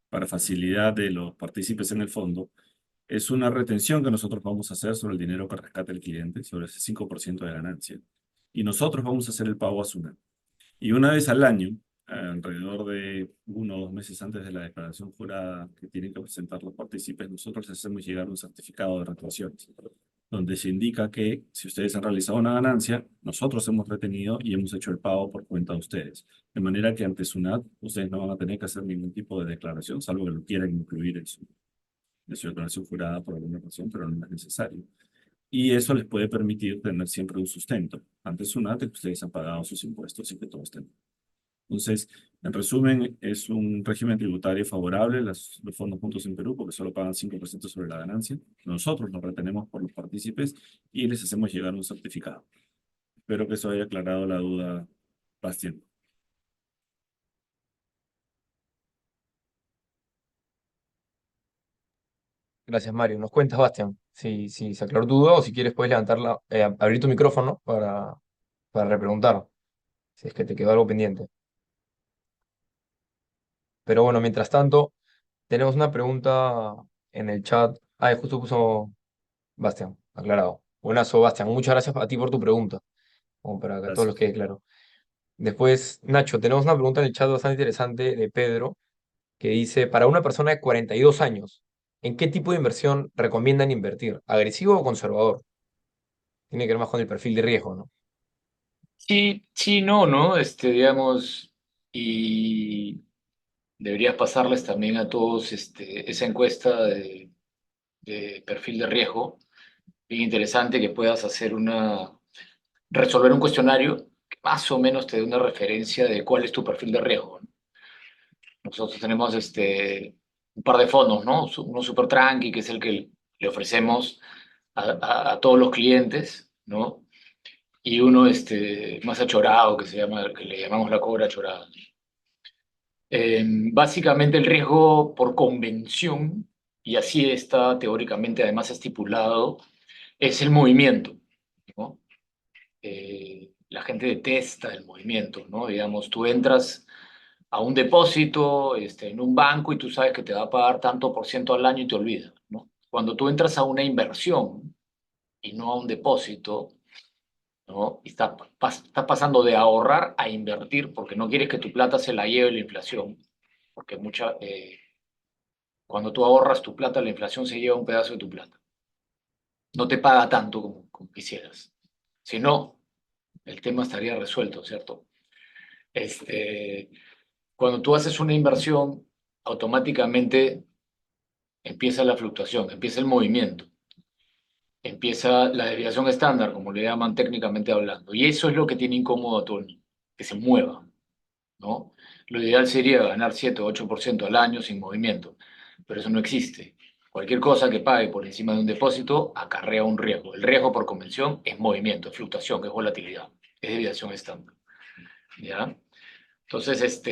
para facilidad de los partícipes en el fondo, es una retención que nosotros vamos a hacer sobre el dinero que rescata el cliente, sobre ese 5% de ganancia. Y nosotros vamos a hacer el pago a SUNAT. Y una vez al año, alrededor de 1 o 2 meses antes de la declaración jurada que tienen que presentar los partícipes, nosotros les hacemos llegar un certificado de retenciones. donde se indica que si ustedes han realizado una ganancia, nosotros hemos retenido y hemos hecho el pago por cuenta de ustedes. De manera que ante SUNAT, ustedes no van a tener que hacer ningún tipo de declaración, salvo que lo quieran incluir en su declaración jurada por alguna razón, pero no es necesario. Y eso les puede permitir tener siempre un sustento ante SUNAT de que ustedes han pagado sus impuestos y que todo esté bien. Entonces, en resumen, es un régimen tributario favorable los fondos juntos en Perú porque solo pagan 5% sobre la ganancia. Nosotros lo retenemos por los partícipes y les hacemos llegar un certificado. Espero que eso haya aclarado la duda, Bastián. Gracias, Mario. Nos cuentas, Bastian, si se aclaró tu duda o si quieres puedes abrir tu micrófono para repreguntar, si es que te quedó algo pendiente. Pero bueno, mientras tanto, tenemos una pregunta en el chat. Ah, justo puso Bastian, aclarado. Buenazo, Bastian. Muchas gracias a ti por tu pregunta, como para que a todos los Gracias. quede claro. Después, Nacho, tenemos una pregunta en el chat bastante interesante de Pedro, que dice, para una persona de 42 años, ¿en qué tipo de inversión recomiendan invertir? ¿Agresivo o conservador? Tiene que ver más con el perfil de riesgo, ¿no? Sí, sí, no, ¿no? Digamos, y deberías pasarles también a todos esa encuesta de perfil de riesgo. Bien interesante que puedas resolver un cuestionario que más o menos te dé una referencia de cuál es tu perfil de riesgo, ¿no? Nosotros tenemos un par de fondos, ¿no? Uno super tranqui, que es el que le ofrecemos a todos los clientes, ¿no? Y uno más achorado, que le llamamos la cobra achorada. Básicamente el riesgo por convención, y así está teóricamente además estipulado, es el movimiento, ¿no? La gente detesta el movimiento, ¿no? Digamos, tú entras a un depósito en un banco y tú sabes que te va a pagar tanto por ciento al año y te olvidas, ¿no? Cuando tú entras a una inversión y no a un depósito, ¿no? Y estás pasando de ahorrar a invertir porque no quieres que tu plata se la lleve la inflación, porque cuando tú ahorras tu plata, la inflación se lleva un pedazo de tu plata. No te paga tanto como quisieras. Si no, el tema estaría resuelto, ¿cierto? Este, Cuando tú haces una inversión, automáticamente empieza la fluctuación, empieza el movimiento, empieza la desviación estándar, como le llaman técnicamente hablando. Y eso es lo que tiene incómodo a todo el mundo, que se mueva, ¿no? Lo ideal sería ganar 7 o 8% al año sin movimiento, pero eso no existe. Cualquier cosa que pague por encima de un depósito acarrea un riesgo. El riesgo por convención es movimiento, es fluctuación, es volatilidad, es desviación estándar, ¿ya? Entonces,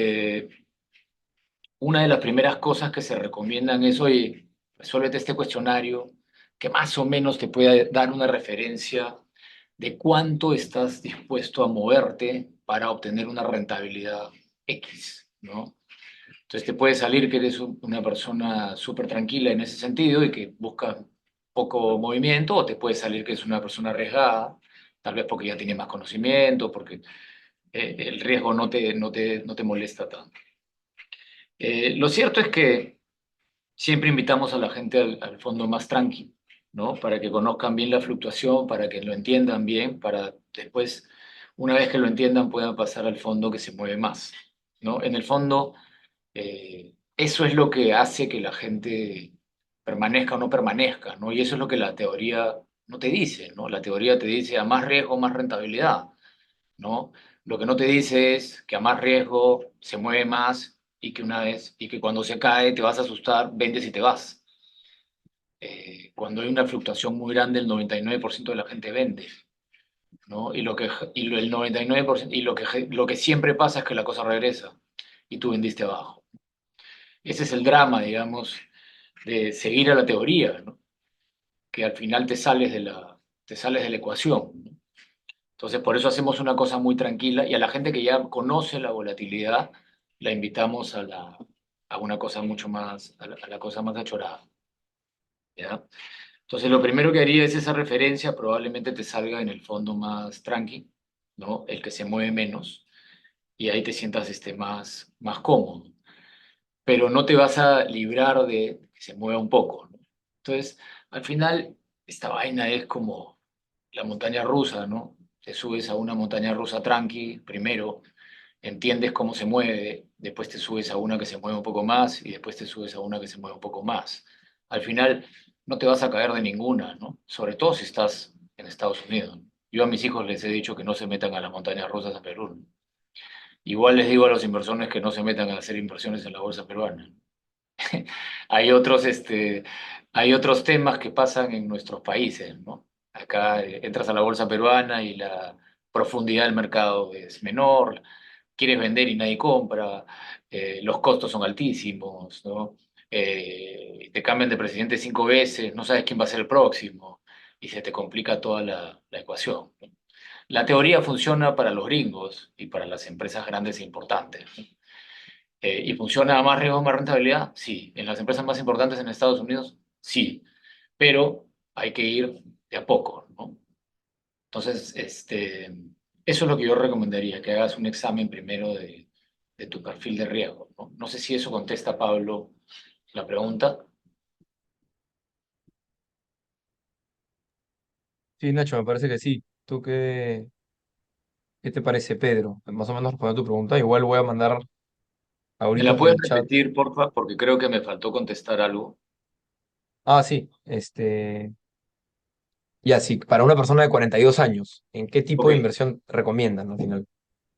una de las primeras cosas que se recomiendan es, oye, resuélvete este cuestionario que más o menos te pueda dar una referencia de cuánto estás dispuesto a moverte para obtener una rentabilidad X, ¿no? Entonces te puede salir que eres una persona súper tranquila en ese sentido y que buscas poco movimiento, o te puede salir que es una persona arriesgada, tal vez porque ya tiene más conocimiento, porque el riesgo no te molesta tanto. Lo cierto es que siempre invitamos a la gente al fondo más tranqui, ¿no? Para que conozcan bien la fluctuación, para que lo entiendan bien, para después, una vez que lo entiendan, puedan pasar al fondo que se mueve más, ¿no? En el fondo, eso es lo que hace que la gente permanezca o no permanezca, ¿no? Y eso es lo que la teoría no te dice, ¿no? La teoría te dice a más riesgo, más rentabilidad, ¿no? Lo que no te dice es que a más riesgo se mueve más y que cuando se cae te vas a asustar, vendes y te vas. Cuando hay una fluctuación muy grande, el 99% de la gente vende, ¿no? El 99%, y lo que siempre pasa es que la cosa regresa y tú vendiste abajo. Ese es el drama, digamos, de seguir a la teoría, ¿no? Que al final te sales de la ecuación, ¿no? Entonces, por eso hacemos una cosa muy tranquila y a la gente que ya conoce la volatilidad, la invitamos a una cosa mucho más, a la cosa más achorada, ¿ya? Entonces, lo primero que haría es esa referencia, probablemente te salga en el fondo más tranqui, ¿no? El que se mueve menos, y ahí te sientas más cómodo. Pero no te vas a librar de que se mueva un poco, ¿no? Entonces, al final, esta vaina es como la montaña rusa, ¿no? Te subes a una montaña rusa tranqui, primero entiendes cómo se mueve, después te subes a una que se mueve un poco más y después te subes a una que se mueve un poco más. Al final no te vas a caer de ninguna, ¿no? Sobre todo si estás en Estados Unidos. Yo a mis hijos les he dicho que no se metan a las montañas rusas a Perú, ¿no? Igual les digo a los inversores que no se metan a hacer inversiones en la bolsa peruana. Hay otros, hay otros temas que pasan en nuestros países, ¿no? Acá entras a la bolsa peruana y la profundidad del mercado es menor, quieres vender y nadie compra, los costos son altísimos, ¿no? Te cambian de presidente 5 veces, no sabes quién va a ser el próximo y se te complica toda la ecuación, ¿no? La teoría funciona para los gringos y para las empresas grandes e importantes, ¿no? ¿Y funciona a más riesgo, más rentabilidad? Sí. ¿En las empresas más importantes en Estados Unidos? Sí. Pero hay que ir de a poco, ¿no? Entonces, eso es lo que yo recomendaría, que hagas un examen primero de tu perfil de riesgo, ¿no? No sé si eso contesta, Pablo, la pregunta. Sí, Nacho, me parece que sí. ¿Tú qué te parece, Pedro? Más o menos respondiendo a tu pregunta. Igual voy a mandar ¿Me ahorita la por puedes el chat. repetir, porfa? Porque creo que me faltó contestar algo. Ah, sí, ya sí, para una persona de 42 años, ¿en qué tipo Ok. de inversión recomiendan al final?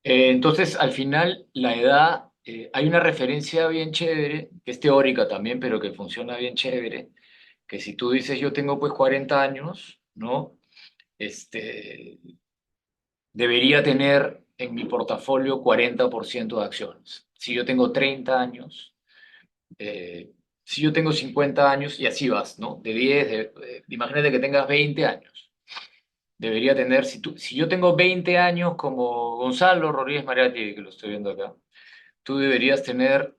Entonces, al final, la edad, hay una referencia bien chévere, que es teórica también, pero que funciona bien chévere, que si tú dices yo tengo pues 40 años, ¿no? Este, debería tener en mi portafolio 40% de acciones. Si yo tengo 30 años, eh, si yo tengo 50 años, y así vas, ¿no? De 10, imagínate que tengas 20 años. Debería tener, si yo tengo 20 años como Gonzalo Rodríguez Mariatti, que lo estoy viendo acá, tú deberías tener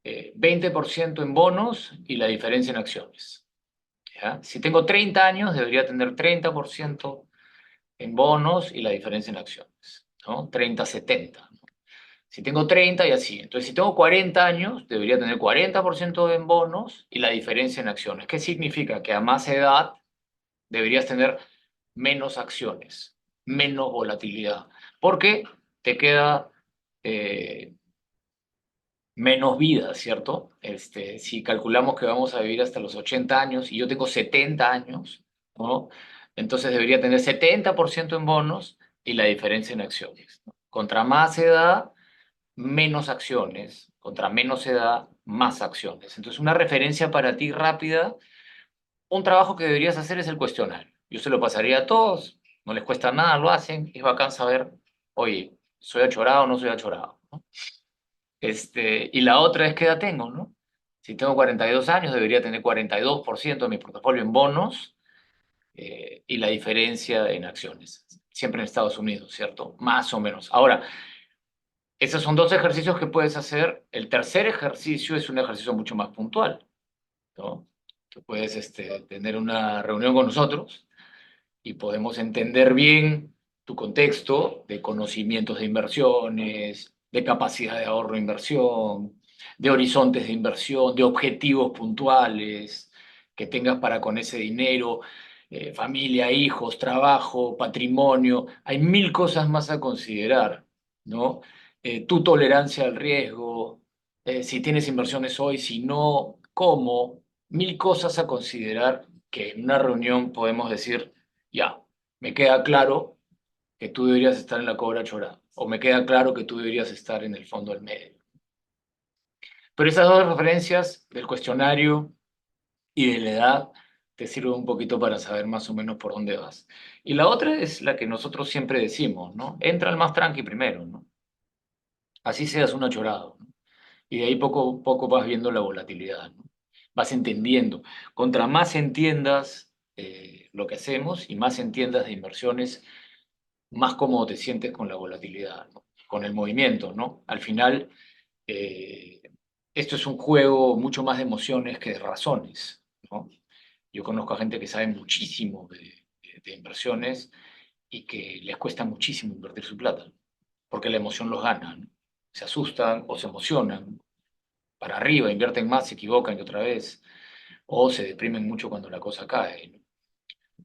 20% en bonos y la diferencia en acciones. ¿Ya? Si tengo 30 años, debería tener 30% en bonos y la diferencia en acciones, ¿no? 30-70. ¿No? Si tengo 30 y así. Entonces, si tengo 40 años, debería tener 40% en bonos y la diferencia en acciones. ¿Qué significa? Que a más edad deberías tener menos acciones, menos volatilidad, porque te queda menos vida, ¿cierto? Si calculamos que vamos a vivir hasta los 80 años y yo tengo 70 años, ¿no? Entonces debería tener 70% en bonos y la diferencia en acciones, ¿no? Contra más edad, menos acciones. Contra menos edad, más acciones. Entonces, una referencia para ti rápida, un trabajo que deberías hacer es el cuestionario. Yo se lo pasaría a todos, no les cuesta nada, lo hacen, es bacán saber, oye, ¿soy achorado o no soy achorado? ¿No? Y la otra es qué edad tengo, ¿no? Si tengo 42 años, debería tener 42% de mi portafolio en bonos y la diferencia en acciones. Siempre en Estados Unidos, ¿cierto? Más o menos. Ahora, esos son dos ejercicios que puedes hacer. El tercer ejercicio es un ejercicio mucho más puntual, ¿no? Tú puedes tener una reunión con nosotros y podemos entender bien tu contexto de conocimientos de inversiones, de capacidad de ahorro e inversión, de horizontes de inversión, de objetivos puntuales que tengas para con ese dinero, familia, hijos, trabajo, patrimonio. Hay mil cosas más a considerar, ¿no? Tu tolerancia al riesgo, si tienes inversiones hoy, si no, cómo, mil cosas a considerar que en una reunión podemos decir, ya, me queda claro que tú deberías estar en la Cobra Chora, o me queda claro que tú deberías estar en el fondo del medio. Pero esas dos referencias del cuestionario y de la edad te sirven un poquito para saber más o menos por dónde vas. Y la otra es la que nosotros siempre decimos, ¿no? Entra al más tranqui primero, ¿no? Así seas un achorado, ¿no? Y de ahí poco a poco vas viendo la volatilidad, ¿no? Vas entendiendo. Contra más entiendas lo que hacemos y más entiendas de inversiones, más cómodo te sientes con la volatilidad, ¿no? Con el movimiento, ¿no? Al final, eh, esto es un juego mucho más de emociones que de razones, ¿no? Yo conozco a gente que sabe muchísimo de inversiones y que les cuesta muchísimo invertir su plata, porque la emoción los gana, ¿no? Se asustan o se emocionan para arriba, invierten más, se equivocan y otra vez, o se deprimen mucho cuando la cosa cae, ¿no?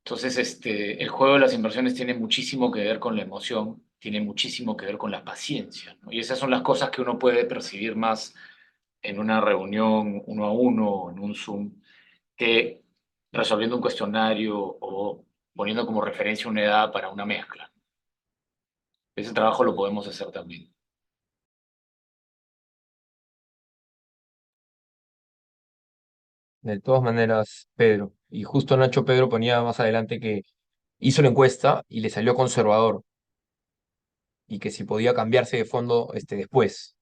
Entonces, el juego de las inversiones tiene muchísimo que ver con la emoción, tiene muchísimo que ver con la paciencia, ¿no? Y esas son las cosas que uno puede percibir más en una reunión uno a uno o en un Zoom que resolviendo un cuestionario o poniendo como referencia una edad para una mezcla. Ese trabajo lo podemos hacer también. De todas maneras, Pedro. Y justo Nacho Pedro ponía más adelante que hizo la encuesta y le salió conservador y que si podía cambiarse de fondo después.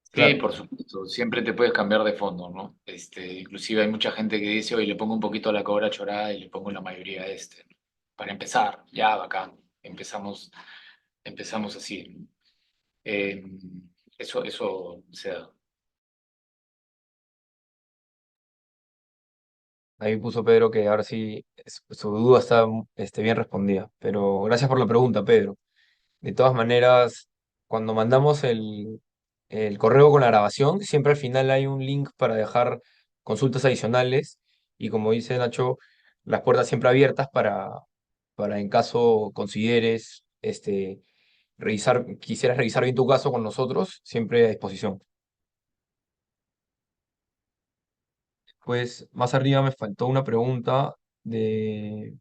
Sí, Claro, por supuesto, siempre te puedes cambiar de fondo, ¿no? Inclusive hay mucha gente que dice, oye, le pongo un poquito a la cobra chorada y le pongo la mayoría a ¿no? Para empezar, ya, bacán, empezamos así, ¿no? Eh, eso se da. ahí puso Pedro que ahora sí su duda está bien respondida. Pero gracias por la pregunta, Pedro. De todas maneras, cuando mandamos el correo con la grabación, siempre al final hay un link para dejar consultas adicionales y como dice Nacho, las puertas siempre abiertas para en caso consideres quisieras revisar bien tu caso con nosotros, siempre a disposición. Pues más arriba me faltó una pregunta de...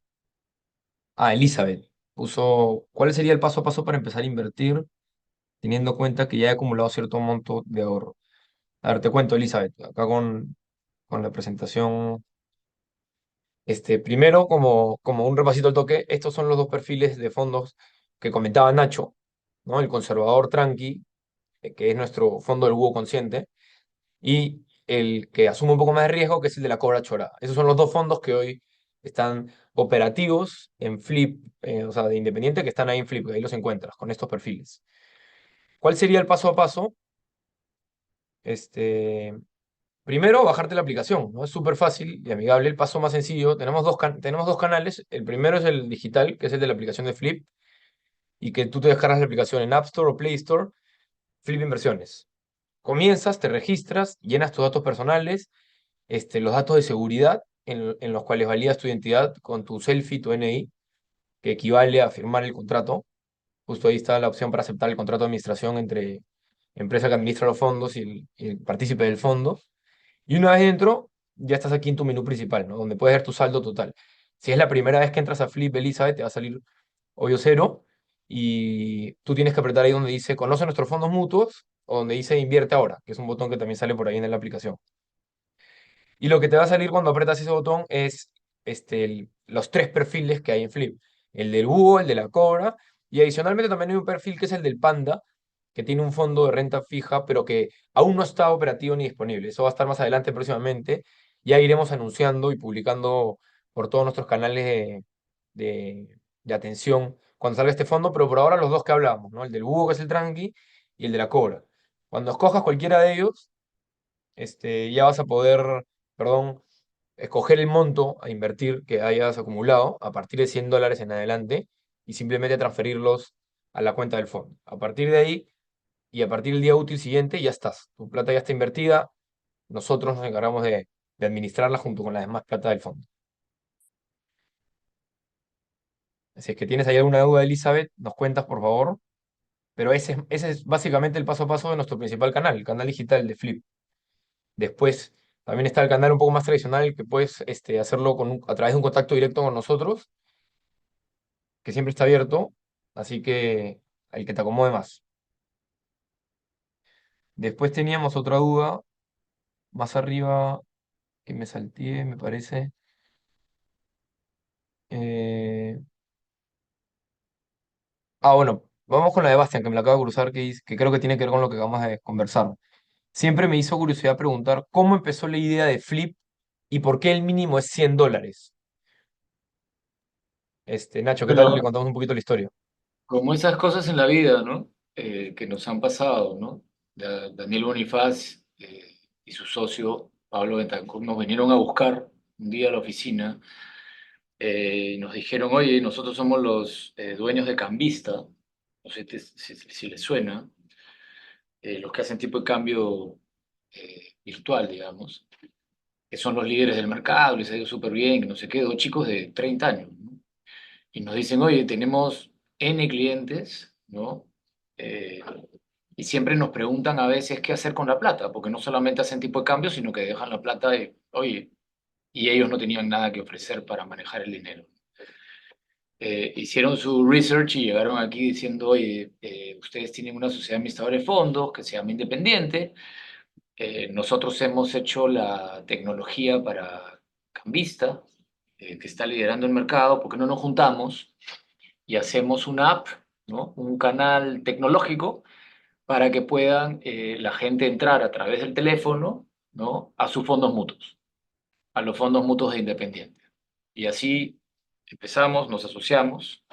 Ah, Elizabeth. Puso, ¿cuál sería el paso a paso para empezar a invertir teniendo en cuenta que ya he acumulado cierto monto de ahorro? A ver, te cuento, Elizabeth, acá con la presentación. Primero, como un repasito al toque, estos son los dos perfiles de fondos que comentaba Nacho, ¿no? El conservador tranqui, que es nuestro fondo del búho consciente, y el que asume un poco más de riesgo, que es el de la cobra chorada. Esos son los dos fondos que hoy están operativos en Flip, o sea, de Independiente, que están ahí en Flip, que ahí los encuentras con estos perfiles. ¿Cuál sería el paso a paso? Este, Primero, bajarte la aplicación, ¿no? Es súper fácil y amigable. El paso más sencillo, tenemos dos canales. El primero es el digital, que es el de la aplicación de Flip, y que tú te descargas la aplicación en App Store o Play Store, Flip Inversiones. Comienzas, te registras, llenas tus datos personales, los datos de seguridad en los cuales validas tu identidad con tu selfie, tu NI, que equivale a firmar el contrato. Justo ahí está la opción para aceptar el contrato de administración entre empresa que administra los fondos y el partícipe del fondo. Y una vez dentro, ya estás aquí en tu menú principal, ¿no? Donde puedes ver tu saldo total. Si es la primera vez que entras a Flip Elizabeth, te va a salir hoyo cero y tú tienes que apretar ahí donde dice conoce nuestros fondos mutuos o donde dice invierte ahora, que es un botón que también sale por ahí en la aplicación. Y lo que te va a salir cuando apretas ese botón es los tres perfiles que hay en Flip. El del búho, el de la cobra y adicionalmente también hay un perfil que es el del panda, que tiene un fondo de renta fija, pero que aún no está operativo ni disponible. Eso va a estar más adelante próximamente. Ya iremos anunciando y publicando por todos nuestros canales de atención cuando salga este fondo, pero por ahora los dos que hablábamos, ¿no? El del búho, que es el tranqui, y el de la cobra. Cuando escojas cualquiera de ellos, ya vas a poder, perdón, escoger el monto a invertir que hayas acumulado a partir de $100 en adelante y simplemente transferirlos a la cuenta del fondo. A partir de ahí y a partir del día útil siguiente ya estás. Tu plata ya está invertida. Nosotros nos encargamos de administrarla junto con la demás plata del fondo. Si es que tienes ahí alguna duda, Elizabeth, nos cuentas, por favor. Pero ese es básicamente el paso a paso de nuestro principal canal, el canal digital de Flip. Después también está el canal un poco más tradicional que puedes hacerlo a través de un contacto directo con nosotros, que siempre está abierto, así que el que te acomode más. Después teníamos otra duda más arriba que me salté, me parece. Eh, bueno, vamos con la de Bastian, que me la acaba de cruzar, que creo que tiene que ver con lo que acabamos de conversar. Siempre me hizo curiosidad preguntar cómo empezó la idea de Flip y por qué el mínimo es $100. Nacho, ¿qué tal? Le Bueno, contamos un poquito la historia. como esas cosas en la vida, ¿no? Que nos han pasado, ¿no? Daniel Bonifaz y su socio Pablo Bentancur nos vinieron a buscar un día a la oficina y nos dijeron, oye, nosotros somos los dueños de Cambista, no sé si les suena, los que hacen tipo de cambio virtual, digamos. que son los líderes del mercado, les ha ido súper bien, que no sé qué, dos chicos de 30 años, ¿no? Y nos dicen, oye, tenemos N clientes, ¿no? Eh, y siempre nos preguntan a veces qué hacer con la plata, porque no solamente hacen tipo de cambio, sino que dejan la plata y, oye, y ellos no tenían nada que ofrecer para manejar el dinero. Hicieron su research y llegaron aquí diciendo, oye, ustedes tienen una sociedad administradora de fondos que se llama Independiente, nosotros hemos hecho la tecnología para Cambista, que está liderando el mercado, ¿por qué no nos juntamos y hacemos una app, ¿no? Un canal tecnológico para que puedan la gente entrar a través del teléfono, ¿no? A sus fondos mutuos, a los fondos mutuos de Independiente. Y así empezamos, nos asociamos.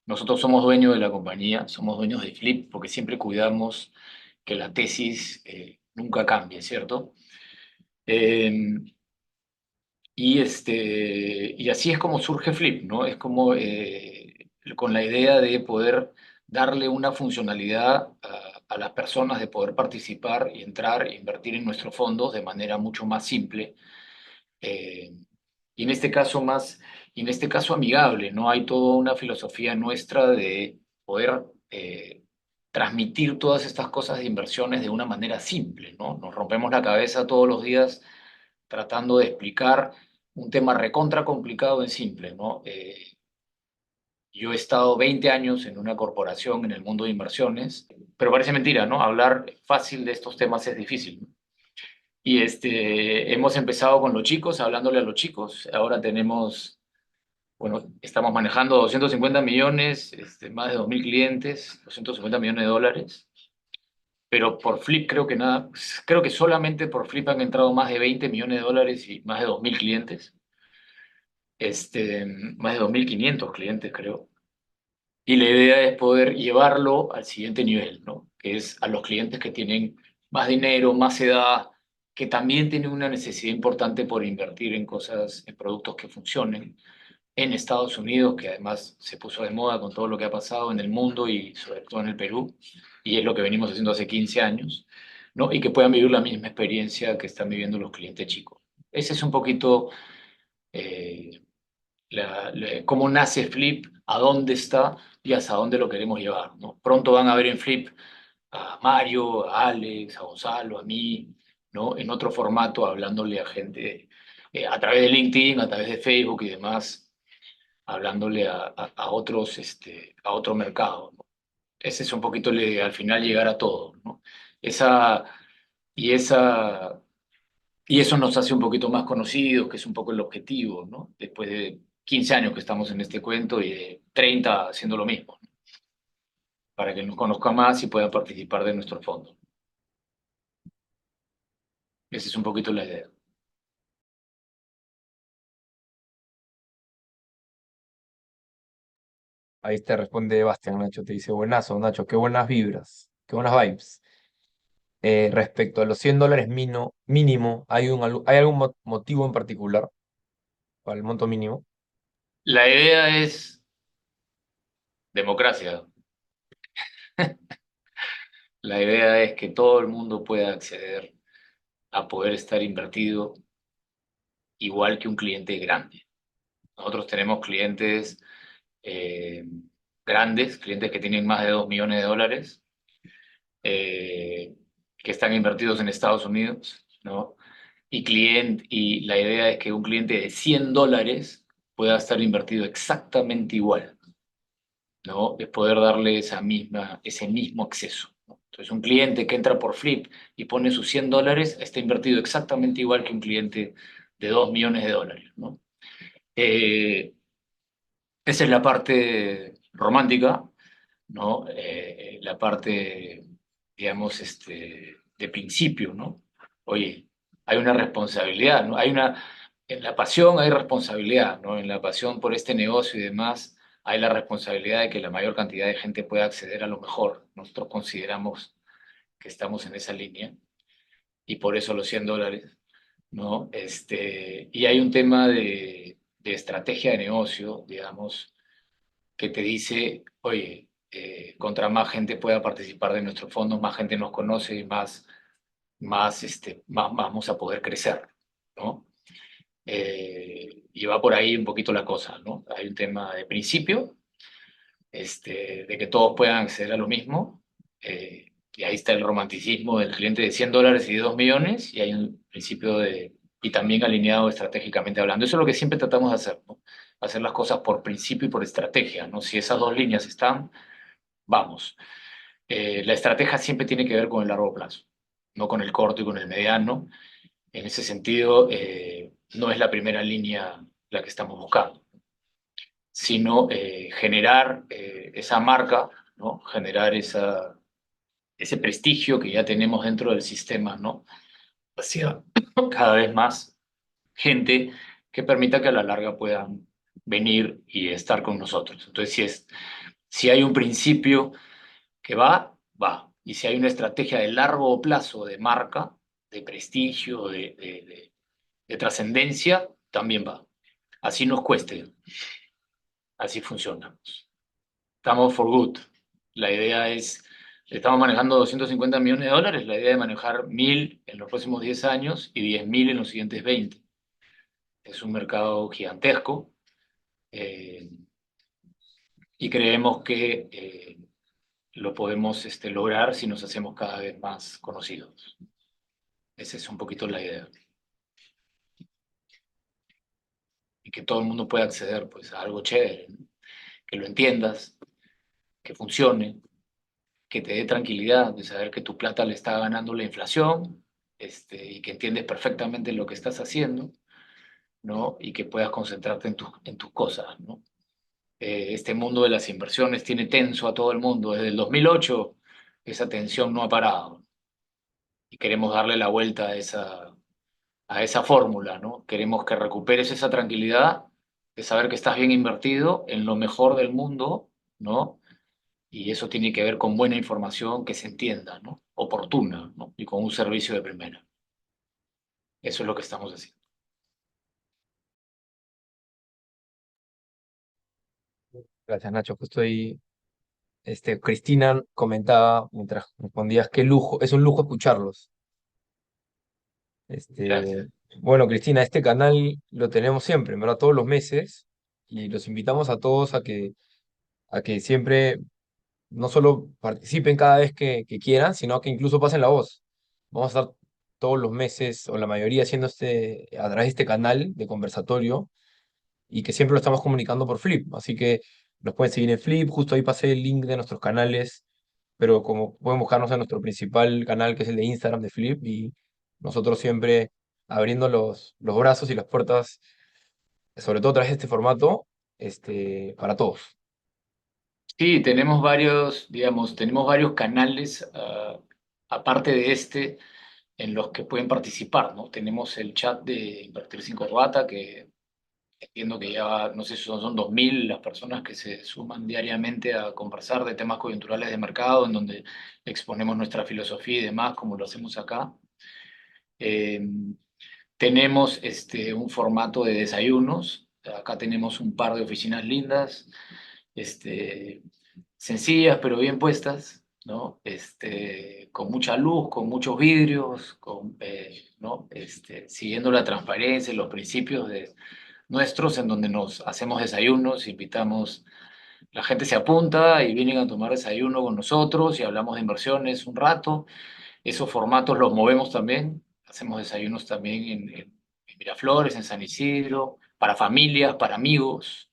Nosotros somos dueños de la compañía, somos dueños de Flip, porque siempre cuidamos que la tesis nunca cambie, ¿cierto? Eh, y así es como surge Flip, ¿no? Es como con la idea de poder darle una funcionalidad a las personas de poder participar y entrar e invertir en nuestros fondos de manera mucho más simple. eh, y en este caso y en este caso amigable, ¿no? Hay toda una filosofía nuestra de poder transmitir todas estas cosas de inversiones de una manera simple, ¿no? Nos rompemos la cabeza todos los días tratando de explicar un tema recontra complicado en simple, ¿no? Yo he estado 20 años en una corporación en el mundo de inversiones, pero parece mentira, ¿no? Hablar fácil de estos temas es difícil, ¿no? Y hemos empezado con los chicos, hablándole a los chicos. Ahora tenemos, bueno, estamos manejando 250 millones, más de 2.000 clientes, 250 millones de dólares. Pero por Flip creo que solamente por Flip han entrado más de 20 millones de dólares y más de 2.000 clientes. Más de 2.500 clientes, creo. Y la idea es poder llevarlo al siguiente nivel, ¿no? Que es a los clientes que tienen más dinero, más edad, que también tienen una necesidad importante por invertir en cosas, en productos que funcionen en Estados Unidos, que además se puso de moda con todo lo que ha pasado en el mundo y sobre todo en el Perú, y es lo que venimos haciendo hace 15 años, ¿no? Y que puedan vivir la misma experiencia que están viviendo los clientes chicos. Ese es un poquito eh, cómo nace Flip, a dónde está y hasta dónde lo queremos llevar, ¿no? Pronto van a ver en Flip a Mario, a Alex, a Gonzalo, a mí, ¿no? En otro formato, hablándole a gente a través de LinkedIn, a través de Facebook y demás, hablándole a otros, a otro mercado, ¿no? Ese es un poquito al final llegar a todo, ¿no? Esa, y esa, y eso nos hace un poquito más conocidos, que es un poco el objetivo, ¿no? Después de 15 años que estamos en este cuento y de 30 haciendo lo mismo, ¿no? Para que nos conozca más y pueda participar de nuestro fondo. Esa es un poquito la idea. Ahí te responde Bastián, Nacho, te dice, buenazo, Nacho, qué buenas vibras, qué buenas vibes. Respecto a los $100 mínimo, ¿hay algún motivo en particular para el monto mínimo? La idea es democracia. La idea es que todo el mundo pueda acceder a poder estar invertido igual que un cliente grande. Nosotros tenemos clientes eh, grandes, clientes que tienen más de 2 millones de dólares, eh, que están invertidos en Estados Unidos, ¿no? Y la idea es que un cliente de 100 dólares pueda estar invertido exactamente igual, ¿no? Es poder darle ese mismo acceso, ¿no? Entonces, un cliente que entra por Flip y pone sus 100 dólares está invertido exactamente igual que un cliente de 2 millones de dólares, ¿no? Eh, Esa es la parte romántica, ¿no? La parte, digamos, de principio, ¿no? Oye, hay una responsabilidad, ¿no? En la pasión hay responsabilidad, ¿no? En la pasión por este negocio y demás, hay la responsabilidad de que la mayor cantidad de gente pueda acceder a lo mejor. Nosotros consideramos que estamos en esa línea y por eso los 100 dólares, ¿no? Y hay un tema de estrategia de negocio, digamos, que te dice, oye, contra más gente pueda participar de nuestros fondos, más gente nos conoce y más vamos a poder crecer, ¿no? Y va por ahí un poquito la cosa, ¿no? Hay un tema de principio, de que todos puedan acceder a lo mismo. Y ahí está el romanticismo del cliente de $100 y de 2 millones, y hay un principio y también alineado estratégicamente hablando. Eso es lo que siempre tratamos de hacer, ¿no? Hacer las cosas por principio y por estrategia, ¿no? Si esas dos líneas están, vamos. La estrategia siempre tiene que ver con el largo plazo, no con el corto y con el mediano. En ese sentido, no es la primera línea la que estamos buscando, sino generar esa marca, ¿no? Generar ese prestigio que ya tenemos dentro del sistema, ¿no? Hacia cada vez más gente que permita que a la larga puedan venir y estar con nosotros. Entonces, si hay un principio que va, va. Y si hay una estrategia de largo plazo de marca, de prestigio, de trascendencia, también va. Así nos cueste, así funciona. Estamos for good. La idea es, estamos manejando $250 millones, la idea es manejar 1.000 en los próximos 10 años y 10.000 en los siguientes 20. Es un mercado gigantesco, eh, y creemos que lo podemos lograr si nos hacemos cada vez más conocidos. Esa es un poquito la idea. Y que todo el mundo pueda acceder, pues, a algo chévere, ¿no? Que lo entiendas, que funcione, que te dé tranquilidad de saber que tu plata le está ganando la inflación, y que entiendes perfectamente lo que estás haciendo, ¿no? Y que puedas concentrarte en tus cosas, ¿no? Este mundo de las inversiones tiene tenso a todo el mundo. Desde el 2008 esa tensión no ha parado y queremos darle la vuelta a esa fórmula, ¿no? Queremos que recuperes esa tranquilidad de saber que estás bien invertido en lo mejor del mundo, ¿no? Y eso tiene que ver con buena información que se entienda, ¿no? Oportuna, ¿no? Y con un servicio de primera. Eso es lo que estamos haciendo. Gracias, Nacho. Justo ahí, Cristina comentaba mientras respondías, qué lujo, es un lujo escucharlos. Gracias. Este, bueno, Cristina, este canal lo tenemos siempre, en verdad, todos los meses, y los invitamos a todos a que siempre no solo participen cada vez que quieran, sino que incluso pasen la voz. Vamos a estar todos los meses, o la mayoría, haciendo a través de este canal de conversatorio, y que siempre lo estamos comunicando por Flip. Así que nos pueden seguir en Flip, justo ahí pasé el link de nuestros canales, pero como pueden buscarnos en nuestro principal canal, que es el de Instagram de Flip, y nosotros siempre abriendo los brazos y las puertas, sobre todo a través de este formato, para todos. Sí, tenemos varios, digamos, tenemos varios canales, aparte de en los que pueden participar, ¿no? Tenemos el chat de Invertir sin Corbata, que entiendo que ya, no sé si son 2.000 las personas que se suman diariamente a conversar de temas coyunturales de mercado, en donde exponemos nuestra filosofía y demás, como lo hacemos acá. Eh, Tenemos un formato de desayunos. Acá tenemos un par de oficinas lindas, este, sencillas pero bien puestas, ¿no? Con mucha luz, con muchos vidrios, ¿no? Siguiendo la transparencia y los principios nuestros, en donde nos hacemos desayunos, invitamos, la gente se apunta y vienen a tomar desayuno con nosotros y hablamos de inversiones un rato. Esos formatos los movemos también. Hacemos desayunos también en Miraflores, en San Isidro, para familias, para amigos,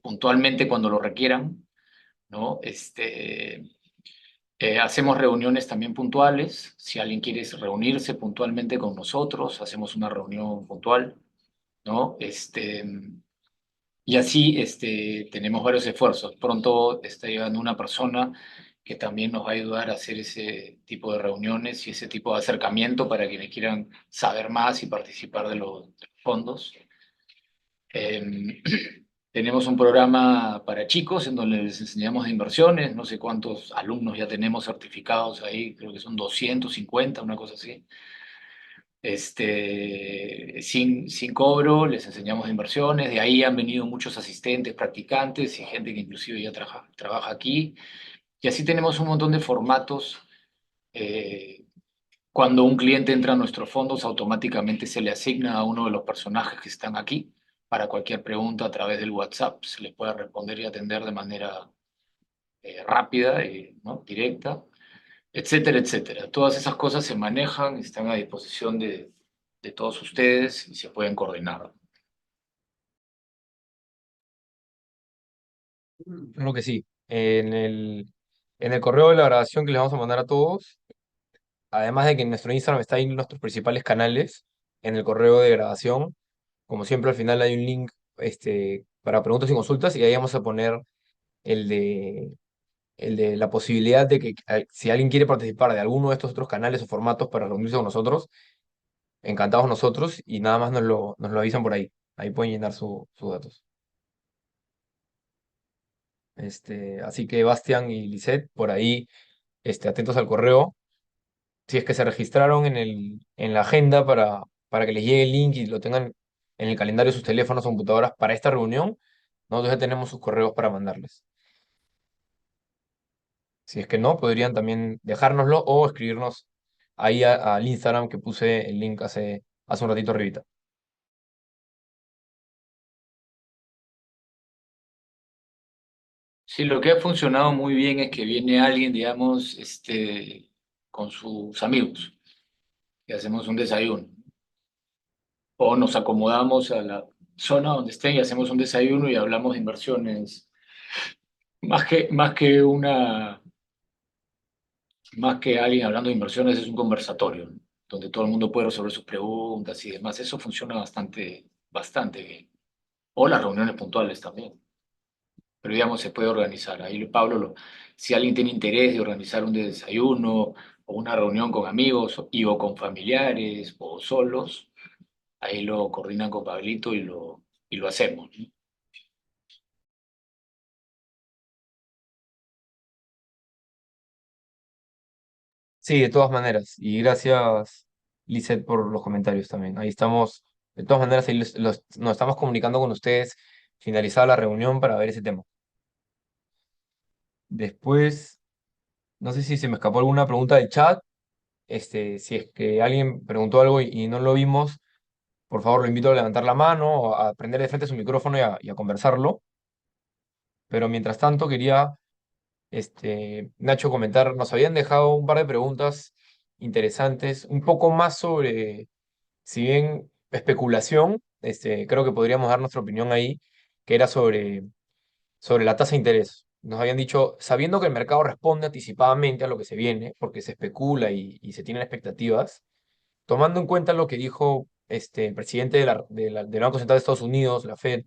puntualmente cuando lo requieran, ¿no? Hacemos reuniones también puntuales. Si alguien quiere reunirse puntualmente con nosotros, hacemos una reunión puntual, ¿no? Y así tenemos varios esfuerzos. Pronto está llegando una persona que también nos va a ayudar a hacer ese tipo de reuniones y ese tipo de acercamiento para quienes quieran saber más y participar de los fondos. Eh, Tenemos un programa para chicos en donde les enseñamos de inversiones. No sé cuántos alumnos ya tenemos certificados ahí, creo que son 250, una cosa así. Sin cobro, les enseñamos de inversiones, de ahí han venido muchos asistentes, practicantes y gente que inclusive ya trabaja aquí. Y así tenemos un montón de formatos, eh, Cuando un cliente entra a nuestros fondos, automáticamente se le asigna a uno de los personajes que están aquí para cualquier pregunta a través del WhatsApp. Se le puede responder y atender de manera rápida y, ¿no?, directa, etcétera, etcétera. Todas esas cosas se manejan y están a disposición de todos ustedes y se pueden coordinar. Claro que sí. En el correo de la grabación que les vamos a mandar a todos, además de que en nuestro Instagram está ahí nuestros principales canales, en el correo de grabación, como siempre al final hay un link para preguntas y consultas y ahí vamos a poner el de, el de la posibilidad de que si alguien quiere participar de alguno de estos otros canales o formatos para reunirse con nosotros, encantados nosotros y nada más nos lo avisan por ahí. Ahí pueden llenar sus datos. Así que Bastian y Lisette, por ahí, atentos al correo. Si es que se registraron en la agenda para que les llegue el link y lo tengan en el calendario de sus teléfonos o computadoras para esta reunión, nosotros ya tenemos sus correos para mandarles. Si es que no, podrían también dejárnoslo o escribirnos ahí al Instagram que puse el link hace un ratito arribita. Sí, lo que ha funcionado muy bien es que viene alguien, digamos, con sus amigos y hacemos un desayuno. O nos acomodamos a la zona donde estén y hacemos un desayuno y hablamos de inversiones. Más que alguien hablando de inversiones, es un conversatorio, ¿no?, donde todo el mundo puede resolver sus preguntas y demás. Eso funciona bastante, bastante bien. O las reuniones puntuales también. Pero digamos, se puede organizar. Ahí, Pablo, si alguien tiene interés de organizar un desayuno o una reunión con amigos o con familiares o solos, ahí lo coordinan con Pablito y lo hacemos, ¿no? Sí, de todas maneras. Y gracias, Lizeth, por los comentarios también. Ahí estamos, de todas maneras, ahí nos estamos comunicando con ustedes finalizada la reunión para ver ese tema. Después, no sé si se me escapó alguna pregunta del chat. Si es que alguien preguntó algo y no lo vimos, por favor, lo invito a levantar la mano o a prender de frente su micrófono y a conversarlo. Pero mientras tanto, quería, Nacho, comentar, nos habían dejado un par de preguntas interesantes, un poco más sobre, si bien especulación, creo que podríamos dar nuestra opinión ahí, que era sobre la tasa de interés. Nos habían dicho, sabiendo que el mercado responde anticipadamente a lo que se viene, porque se especula y se tienen expectativas, tomando en cuenta lo que dijo el presidente del Banco Central de Estados Unidos, la Fed,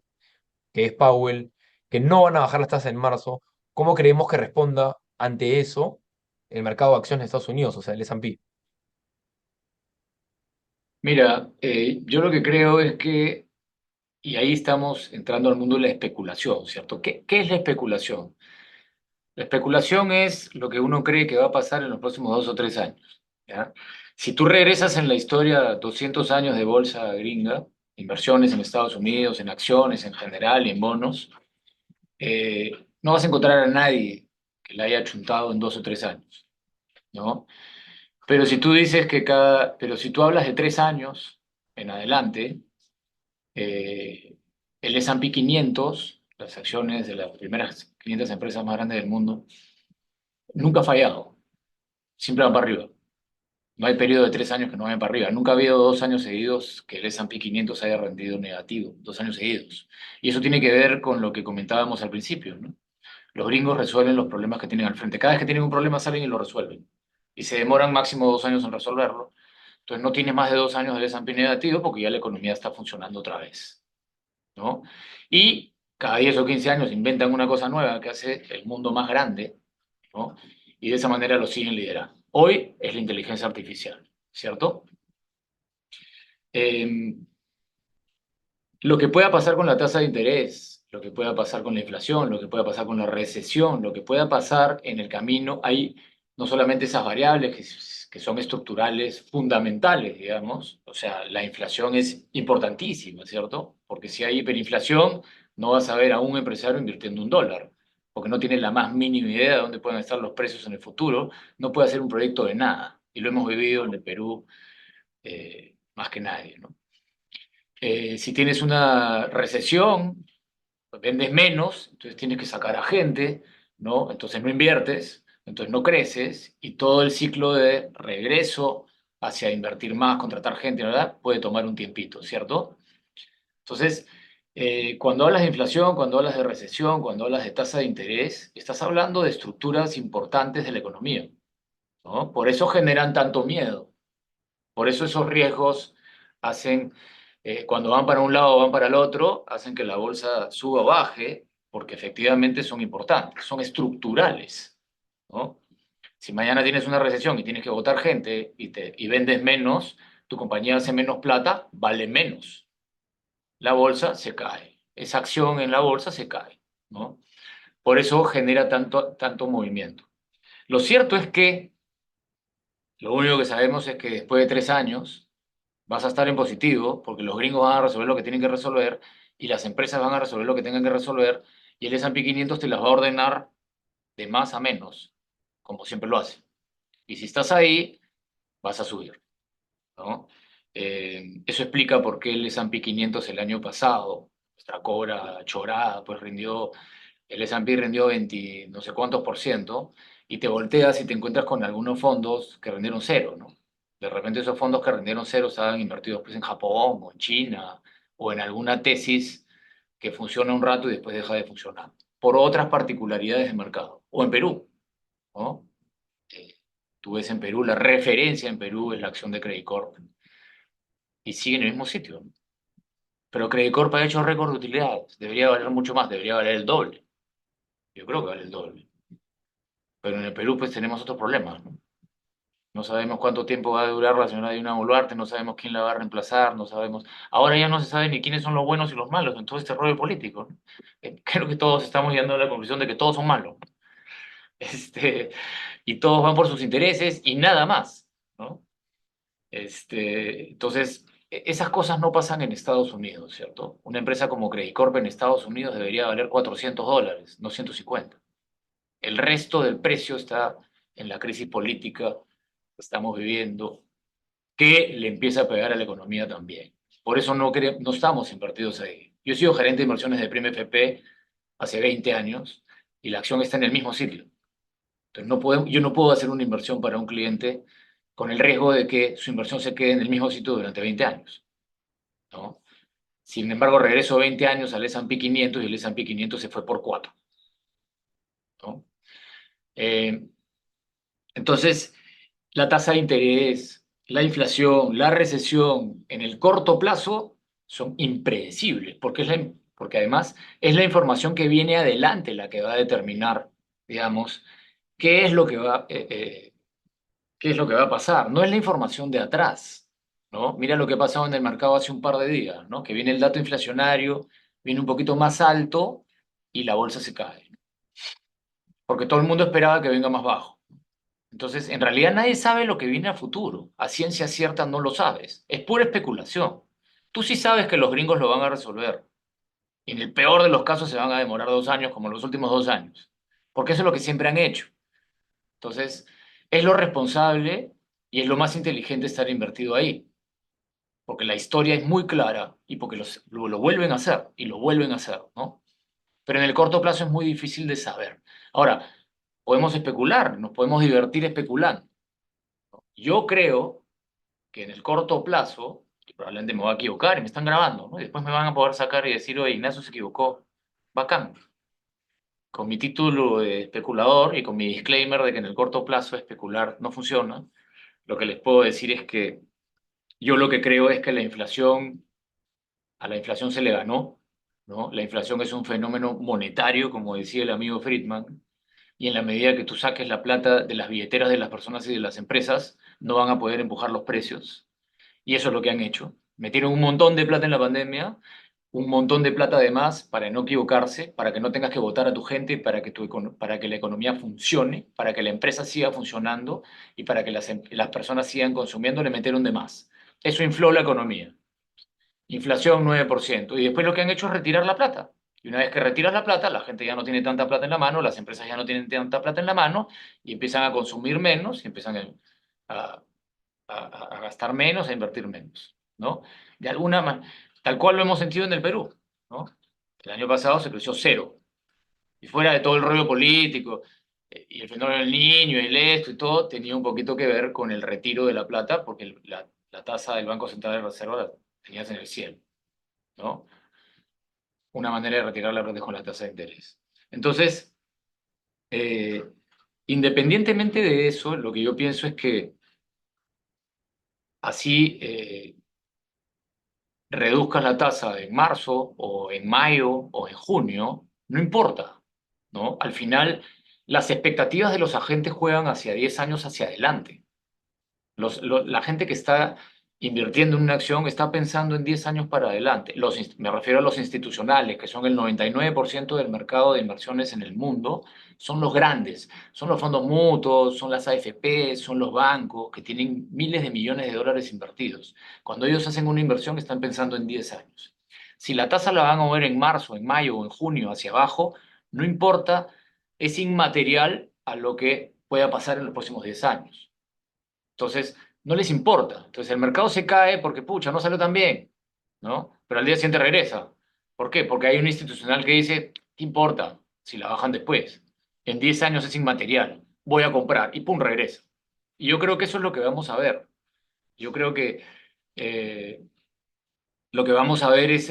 que es Powell, que no van a bajar las tasas en marzo, ¿cómo creemos que responda ante eso el mercado de acciones de Estados Unidos, o sea, el S&P? Mira, yo lo que creo es que, y ahí estamos entrando al mundo de la especulación, ¿cierto? ¿Qué es la especulación? La especulación es lo que uno cree que va a pasar en los próximos 2 o 3 años, ¿ya? Si tú regresas en la historia 200 años de bolsa gringa, inversiones en Estados Unidos, en acciones en general y en bonos, no vas a encontrar a nadie que la haya chuntado en 2 o 3 años, ¿no? Pero si tú hablas de 3 años en adelante, eh, el S&P 500, las acciones de las primeras 500 empresas más grandes del mundo, nunca ha fallado, siempre van para arriba. No hay periodo de 3 años que no vayan para arriba. Nunca ha habido 2 años seguidos que el S&P 500 haya rendido negativo, 2 años seguidos. Y eso tiene que ver con lo que comentábamos al principio, ¿no? Los gringos resuelven los problemas que tienen al frente. Cada vez que tienen un problema salen y lo resuelven. Y se demoran máximo 2 años en resolverlo. Entonces no tiene más de 2 años del S&P negativo porque ya la economía está funcionando otra vez, ¿no? Y cada 10 o 15 años inventan una cosa nueva que hace el mundo más grande, ¿no? Y de esa manera lo siguen liderando. Hoy es la inteligencia artificial, ¿cierto? Eh, lo que pueda pasar con la tasa de interés, lo que pueda pasar con la inflación, lo que pueda pasar con la recesión, lo que pueda pasar en el camino, hay no solamente esas variables que son estructurales, fundamentales, digamos, o sea, la inflación es importantísima, ¿cierto? Porque si hay hiperinflación, no vas a ver a un empresario invirtiendo $1, porque no tiene la más mínima idea de dónde pueden estar los precios en el futuro, no puede hacer un proyecto de nada. Y lo hemos vivido en el Perú más que nadie, ¿no? Si tienes una recesión, pues vendes menos, entonces tienes que sacar a gente, ¿no? Entonces no inviertes, entonces no creces, y todo el ciclo de regreso hacia invertir más, contratar gente, ¿verdad? Puede tomar un tiempito, ¿cierto? Entonces, cuando hablas de inflación, cuando hablas de recesión, cuando hablas de tasa de interés, estás hablando de estructuras importantes de la economía, ¿no? Por eso generan tanto miedo, por eso esos riesgos hacen, cuando van para un lado o van para el otro, hacen que la bolsa suba o baje, porque efectivamente son importantes, son estructurales, ¿no? Si mañana tienes una recesión y tienes que votar gente y vendes menos, tu compañía hace menos plata, vale menos. La bolsa se cae. Esa acción en la bolsa se cae, ¿no? Por eso genera tanto movimiento. Lo cierto es que lo único que sabemos es que después de 3 años vas a estar en positivo porque los gringos van a resolver lo que tienen que resolver y las empresas van a resolver lo que tengan que resolver y el S&P 500 te las va a ordenar de más a menos, como siempre lo hace. Y si estás ahí, vas a subir, ¿no? Eso explica por qué el S&P 500 el año pasado, nuestra cobra chorada, pues rindió, el S&P rindió 20 no sé cuántos por ciento, y te volteas y te encuentras con algunos fondos que rindieron cero, ¿no? De repente esos fondos que rindieron cero estaban invertidos pues en Japón o en China o en alguna tesis que funciona un rato y después deja de funcionar, por otras particularidades del mercado, o en Perú, ¿no? Eh, Tú ves en Perú, la referencia en Perú es la acción de Credit Corp y sigue en el mismo sitio, ¿no? Pero Credit Corp ha hecho récord de utilidades, debería valer mucho más, debería valer el doble. Yo creo que vale el doble. Pero en el Perú pues tenemos otros problemas, ¿no? No sabemos cuánto tiempo va a durar la señora Dina Boluarte, no sabemos quién la va a reemplazar, no sabemos. Ahora ya no se sabe ni quiénes son los buenos y los malos en todo este rollo político, ¿no? Creo que todos estamos llegando a la conclusión de que todos son malos. Y todos van por sus intereses y nada más, ¿no? Entonces, esas cosas no pasan en Estados Unidos, ¿cierto? Una empresa como Credit Corp en Estados Unidos debería valer $400, no 150. El resto del precio está en la crisis política que estamos viviendo, que le empieza a pegar a la economía también. Por eso no estamos invertidos ahí. Yo he sido gerente de inversiones de Prima FP hace 20 años y la acción está en el mismo sitio. Entonces, yo no puedo hacer una inversión para un cliente con el riesgo de que su inversión se quede en el mismo sitio durante 20 años, ¿no? Sin embargo, regreso 20 años al S&P 500 y el S&P 500 se fue por 4, ¿no? Eh, entonces, la tasa de interés, la inflación, la recesión en el corto plazo son impredecibles, porque además es la información que viene adelante la que va a determinar, digamos, qué es lo que qué es lo que va a pasar. No es la información de atrás, ¿no? Mira lo que ha pasado en el mercado hace un par de días, ¿no? Que viene el dato inflacionario, viene un poquito más alto y la bolsa se cae, porque todo el mundo esperaba que venga más bajo. Entonces, en realidad nadie sabe lo que viene a futuro. A ciencia cierta no lo sabes. Es pura especulación. Tú sí sabes que los gringos lo van a resolver. Y en el peor de los casos se van a demorar 2 años, como los últimos 2 años. Porque eso es lo que siempre han hecho. Entonces, es lo responsable y es lo más inteligente estar invertido ahí. Porque la historia es muy clara y porque lo vuelven a hacer y lo vuelven a hacer, ¿no? Pero en el corto plazo es muy difícil de saber. Ahora, podemos especular, nos podemos divertir especulando. Yo creo que en el corto plazo, y probablemente me voy a equivocar y me están grabando, ¿no? Y después me van a poder sacar y decir, oye, Ignacio se equivocó. Bacán. Con mi título de especulador y con mi disclaimer de que en el corto plazo especular no funciona, lo que les puedo decir es que yo lo que creo es que a la inflación se le ganó, ¿no? La inflación es un fenómeno monetario, como decía el amigo Friedman, y en la medida que tú saques la plata de las billeteras de las personas y de las empresas, no van a poder empujar los precios. Y eso es lo que han hecho. Metieron un montón de plata en la pandemia, un montón de plata además para no equivocarse, para que no tengas que votar a tu gente, para que la economía funcione, para que la empresa siga funcionando y para que las personas sigan consumiendo, le metieron de más. Eso infló la economía. Inflación 9%. Y después lo que han hecho es retirar la plata. Y una vez que retiras la plata, la gente ya no tiene tanta plata en la mano, las empresas ya no tienen tanta plata en la mano y empiezan a consumir menos y empiezan a... a, a gastar menos, a invertir menos, ¿no? De alguna manera, tal cual lo hemos sentido en el Perú, ¿no? El año pasado se creció cero. Y fuera de todo el rollo político y el fenómeno del niño y el esto y todo, tenía un poquito que ver con el retiro de la plata, porque la tasa del Banco Central de Reserva la tenías en el cielo, ¿no? Una manera de retirar la plata es con la tasa de interés. Entonces, eh, independientemente de eso, lo que yo pienso es que así reduzcas la tasa en marzo o en mayo o en junio, no importa, ¿no? Al final, las expectativas de los agentes juegan hacia 10 años hacia adelante. La gente que está invirtiendo en una acción está pensando en 10 años para adelante. Me refiero a los institucionales, que son el 99% del mercado de inversiones en el mundo, son los grandes, son los fondos mutuos, son las AFP, son los bancos, que tienen miles de millones de dólares invertidos. Cuando ellos hacen una inversión, están pensando en 10 años. Si la tasa la van a mover en marzo, en mayo o en junio hacia abajo, no importa, es inmaterial a lo que pueda pasar en los próximos 10 años. Entonces, no les importa. Entonces, el mercado se cae porque, pucha, no salió tan bien, ¿no? Pero al día siguiente regresa. ¿Por qué? Porque hay un institucional que dice, ¿qué importa si la bajan después? En 10 años es inmaterial. Voy a comprar y pum, regresa. Y yo creo que eso es lo que vamos a ver. Yo creo que eh, lo que vamos a ver es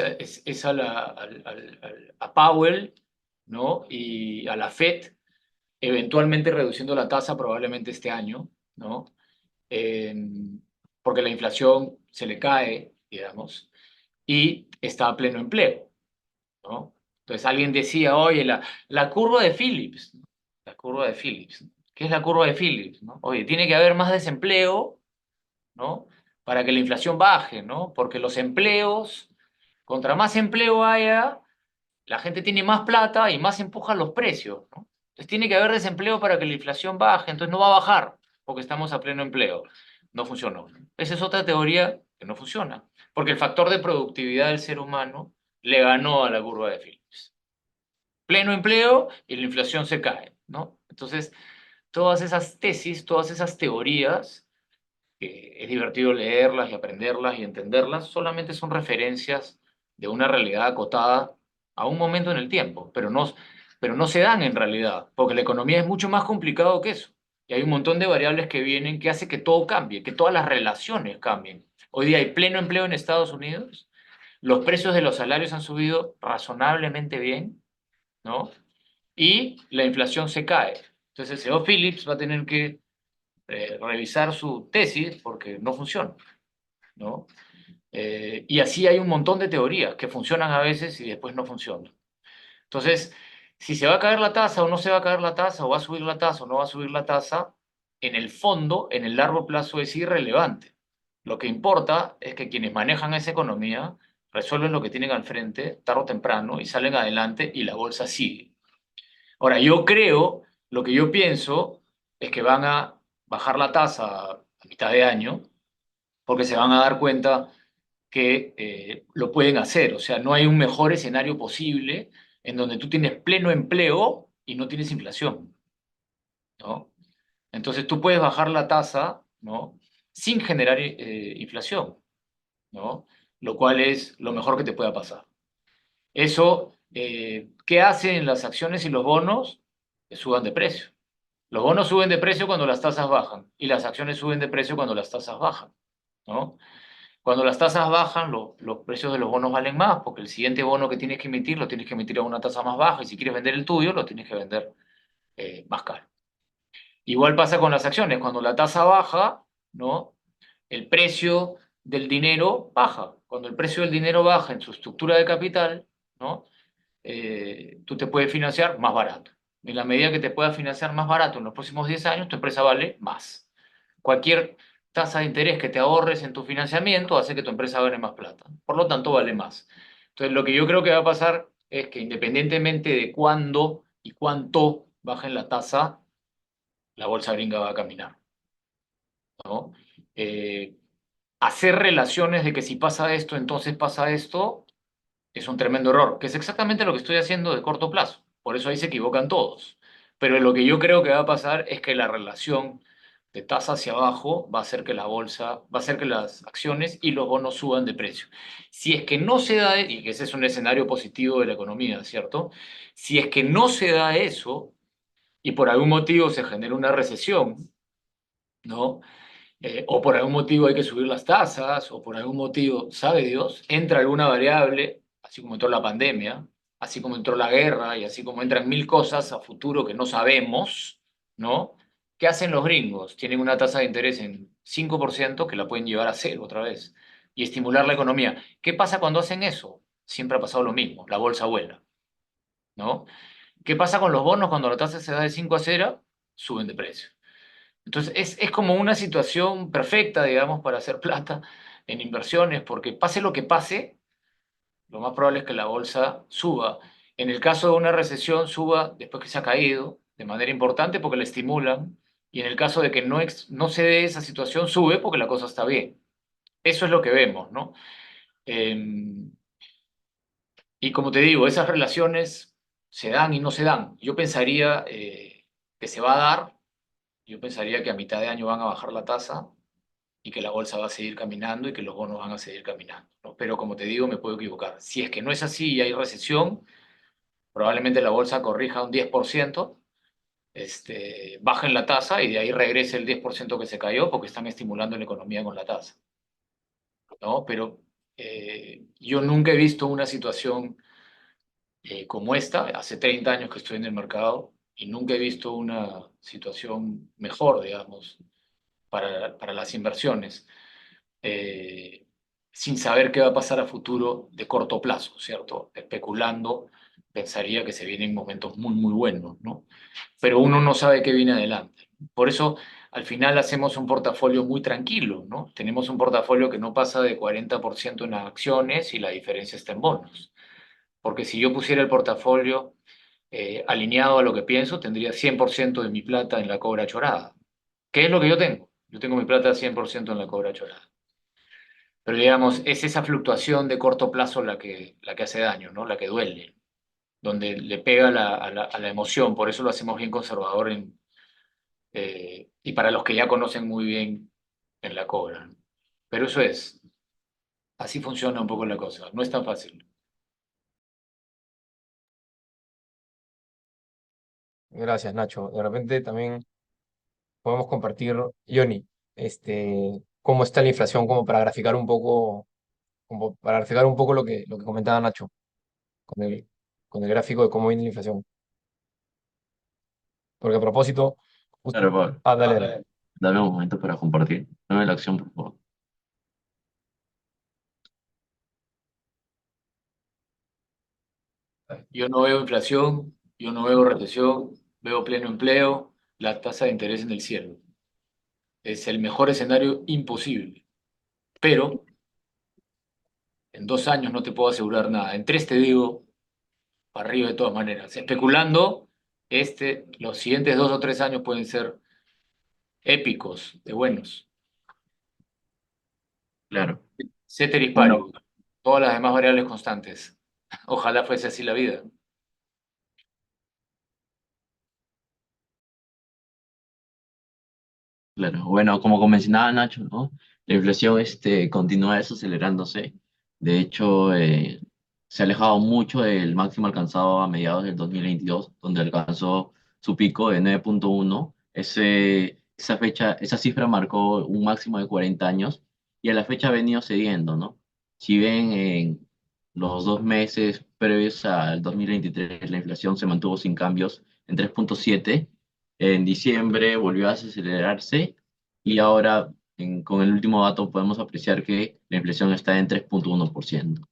a Powell, ¿no? Y a la Fed, eventualmente reduciendo la tasa probablemente este año, ¿no? eh, porque la inflación se le cae, digamos, y está a pleno empleo, ¿no? Entonces alguien decía, oye, la curva de Phillips, ¿no? La curva de Phillips. ¿Qué es la curva de Phillips? ¿No? Oye, tiene que haber más desempleo, ¿no? Para que la inflación baje, ¿no? Porque los empleos, contra más empleo haya, la gente tiene más plata y más empujan los precios, ¿no? Entonces tiene que haber desempleo para que la inflación baje, entonces no va a bajar porque estamos a pleno empleo. No funcionó. Esa es otra teoría que no funciona, porque el factor de productividad del ser humano le ganó a la curva de Phillips. Pleno empleo y la inflación se cae, ¿no? Entonces, todas esas tesis, todas esas teorías, que es divertido leerlas y aprenderlas y entenderlas, solamente son referencias de una realidad acotada a un momento en el tiempo, pero no se dan en realidad, porque la economía es mucho más complicado que eso. Y hay un montón de variables que vienen que hace que todo cambie, que todas las relaciones cambien. Hoy día hay pleno empleo en Estados Unidos, los precios de los salarios han subido razonablemente bien, ¿no? Y la inflación se cae. Entonces el señor Phillips va a tener que revisar su tesis porque no funciona, ¿no? Y así hay un montón de teorías que funcionan a veces y después no funcionan. Entonces, si se va a caer la tasa o no se va a caer la tasa, o va a subir la tasa o no va a subir la tasa, en el fondo, en el largo plazo es irrelevante. Lo que importa es que quienes manejan esa economía resuelven lo que tienen al frente tarde o temprano y salen adelante y la bolsa sigue. Ahora, yo creo, lo que yo pienso es que van a bajar la tasa a mitad de año porque se van a dar cuenta que lo pueden hacer. O sea, no hay un mejor escenario posible en donde tú tienes pleno empleo y no tienes inflación, ¿no? Entonces tú puedes bajar la tasa, ¿no? Sin generar inflación, ¿no? Lo cual es lo mejor que te pueda pasar. Eso, ¿qué hacen las acciones y los bonos? Que suban de precio. Los bonos suben de precio cuando las tasas bajan y las acciones suben de precio cuando las tasas bajan, ¿no? Cuando las tasas bajan, los precios de los bonos valen más porque el siguiente bono que tienes que emitir lo tienes que emitir a una tasa más baja y si quieres vender el tuyo lo tienes que vender más caro. Igual pasa con las acciones. Cuando la tasa baja, ¿no? El precio del dinero baja. Cuando el precio del dinero baja en su estructura de capital, ¿no? Tú te puedes financiar más barato. En la medida que te puedas financiar más barato en los próximos 10 años, tu empresa vale más. Cualquier tasa de interés que te ahorres en tu financiamiento hace que tu empresa gane más plata. Por lo tanto, vale más. Entonces, lo que yo creo que va a pasar es que independientemente de cuándo y cuánto bajen la tasa, la bolsa gringa va a caminar, ¿no? Eh, hacer relaciones de que si pasa esto, entonces pasa esto, es un tremendo error, que es exactamente lo que estoy haciendo de corto plazo. Por eso ahí se equivocan todos. Pero lo que yo creo que va a pasar es que la relación de tasa hacia abajo va a hacer que la bolsa, va a hacer que las acciones y los bonos suban de precio. Si es que no se da, y que ese es un escenario positivo de la economía, ¿cierto? Si es que no se da eso y por algún motivo se genera una recesión, ¿no? O por algún motivo hay que subir las tasas, o por algún motivo, sabe Dios, entra alguna variable, así como entró la pandemia, así como entró la guerra, y así como entran mil cosas a futuro que no sabemos, ¿no? ¿Qué hacen los gringos? Tienen una tasa de interés en 5% que la pueden llevar a cero otra vez y estimular la economía. ¿Qué pasa cuando hacen eso? Siempre ha pasado lo mismo, la bolsa vuela, ¿no? ¿Qué pasa con los bonos cuando la tasa se da de 5 a cero? Suben de precio. Entonces, es como una situación perfecta, digamos, para hacer plata en inversiones, porque pase lo que pase, lo más probable es que la bolsa suba. En el caso de una recesión, suba después que se ha caído de manera importante porque la estimulan, y en el caso de que no se dé esa situación, sube porque la cosa está bien. Eso es lo que vemos, ¿no? Eh, y como te digo, esas relaciones se dan y no se dan. Yo pensaría que se va a dar, yo pensaría que a mitad de año van a bajar la tasa y que la bolsa va a seguir caminando y que los bonos van a seguir caminando, ¿no? Pero como te digo, me puedo equivocar. Si es que no es así y hay recesión, probablemente la bolsa corrija un 10%, bajen la tasa y de ahí regrese el 10% que se cayó porque están estimulando la economía con la tasa, ¿no? Pero yo nunca he visto una situación como esta, hace 30 años que estoy en el mercado, y nunca he visto una situación mejor, digamos, para las inversiones. eh, Sin saber qué va a pasar a futuro de corto plazo, ¿cierto? Especulando, pensaría que se vienen momentos muy, muy buenos, ¿no? Pero uno no sabe qué viene adelante. Por eso, al final hacemos un portafolio muy tranquilo, ¿no? Tenemos un portafolio que no pasa de 40% en acciones y la diferencia está en bonos. Porque si yo pusiera el portafolio alineado a lo que pienso, tendría 100% de mi plata en la cobra chorada. ¿Qué es lo que yo tengo? Yo tengo mi plata 100% en la cobra chorada. Pero digamos, es esa fluctuación de corto plazo la que hace daño, ¿no? La que duele, donde le pega a la emoción. Por eso lo hacemos bien conservador y para los que ya conocen muy bien en la cobra, ¿no? Pero eso es, así funciona un poco la cosa. No es tan fácil. Gracias, Nacho. De repente también podemos compartir, Johnny, cómo está la inflación, como para graficar un poco, como para graficar un poco lo que comentaba Nacho, con con el gráfico de cómo viene la inflación. Porque a propósito, Claro, Pablo. dale, dale. Dame un momento para compartir. Dame la acción, por favor. Yo no veo inflación, yo no veo recesión, veo pleno empleo, la tasa de interés en el cielo. Es el mejor escenario imposible. Pero en 2 años no te puedo asegurar nada. En 3 te digo, para arriba de todas maneras. Especulando, los siguientes 2 o 3 años pueden ser épicos, de buenos. Claro. Ceteris Bueno, paribus, todas las demás variables constantes. Ojalá fuese así la vida. claro. Bueno, como mencionaba Nacho, ¿no? La inflación continúa desacelerándose. De hecho, se ha alejado mucho del máximo alcanzado a mediados del 2022, donde alcanzó su pico de 9,1. Esa cifra marcó un máximo de 40 años y a la fecha ha venido cediendo, ¿no? Si ven en los 2 meses previos al 2023, la inflación se mantuvo sin cambios en 3,7. En diciembre volvió a acelerarse y ahora con el último dato podemos apreciar que la inflación está en 3,1%.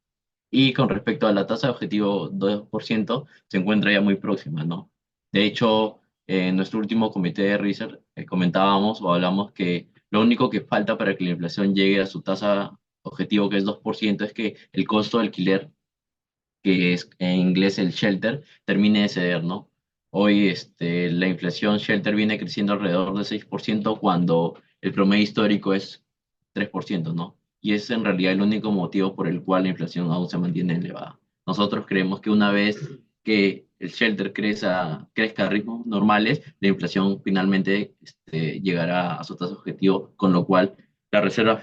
Y con respecto a la tasa de objetivo 2% se encuentra ya muy próxima, ¿no? De hecho, en nuestro último comité de research comentábamos o hablamos que lo único que falta para que la inflación llegue a su tasa objetivo, que es 2%, es que el costo de alquiler, que es en inglés el shelter, termine de ceder, ¿no? Hoy la inflación shelter viene creciendo alrededor del 6% cuando el promedio histórico es 3%, ¿no? Y es en realidad el único motivo por el cual la inflación aún se mantiene elevada. Nosotros creemos que una vez que el shelter crezca a ritmos normales, la inflación finalmente llegará a su tasa objetivo, con lo cual la Reserva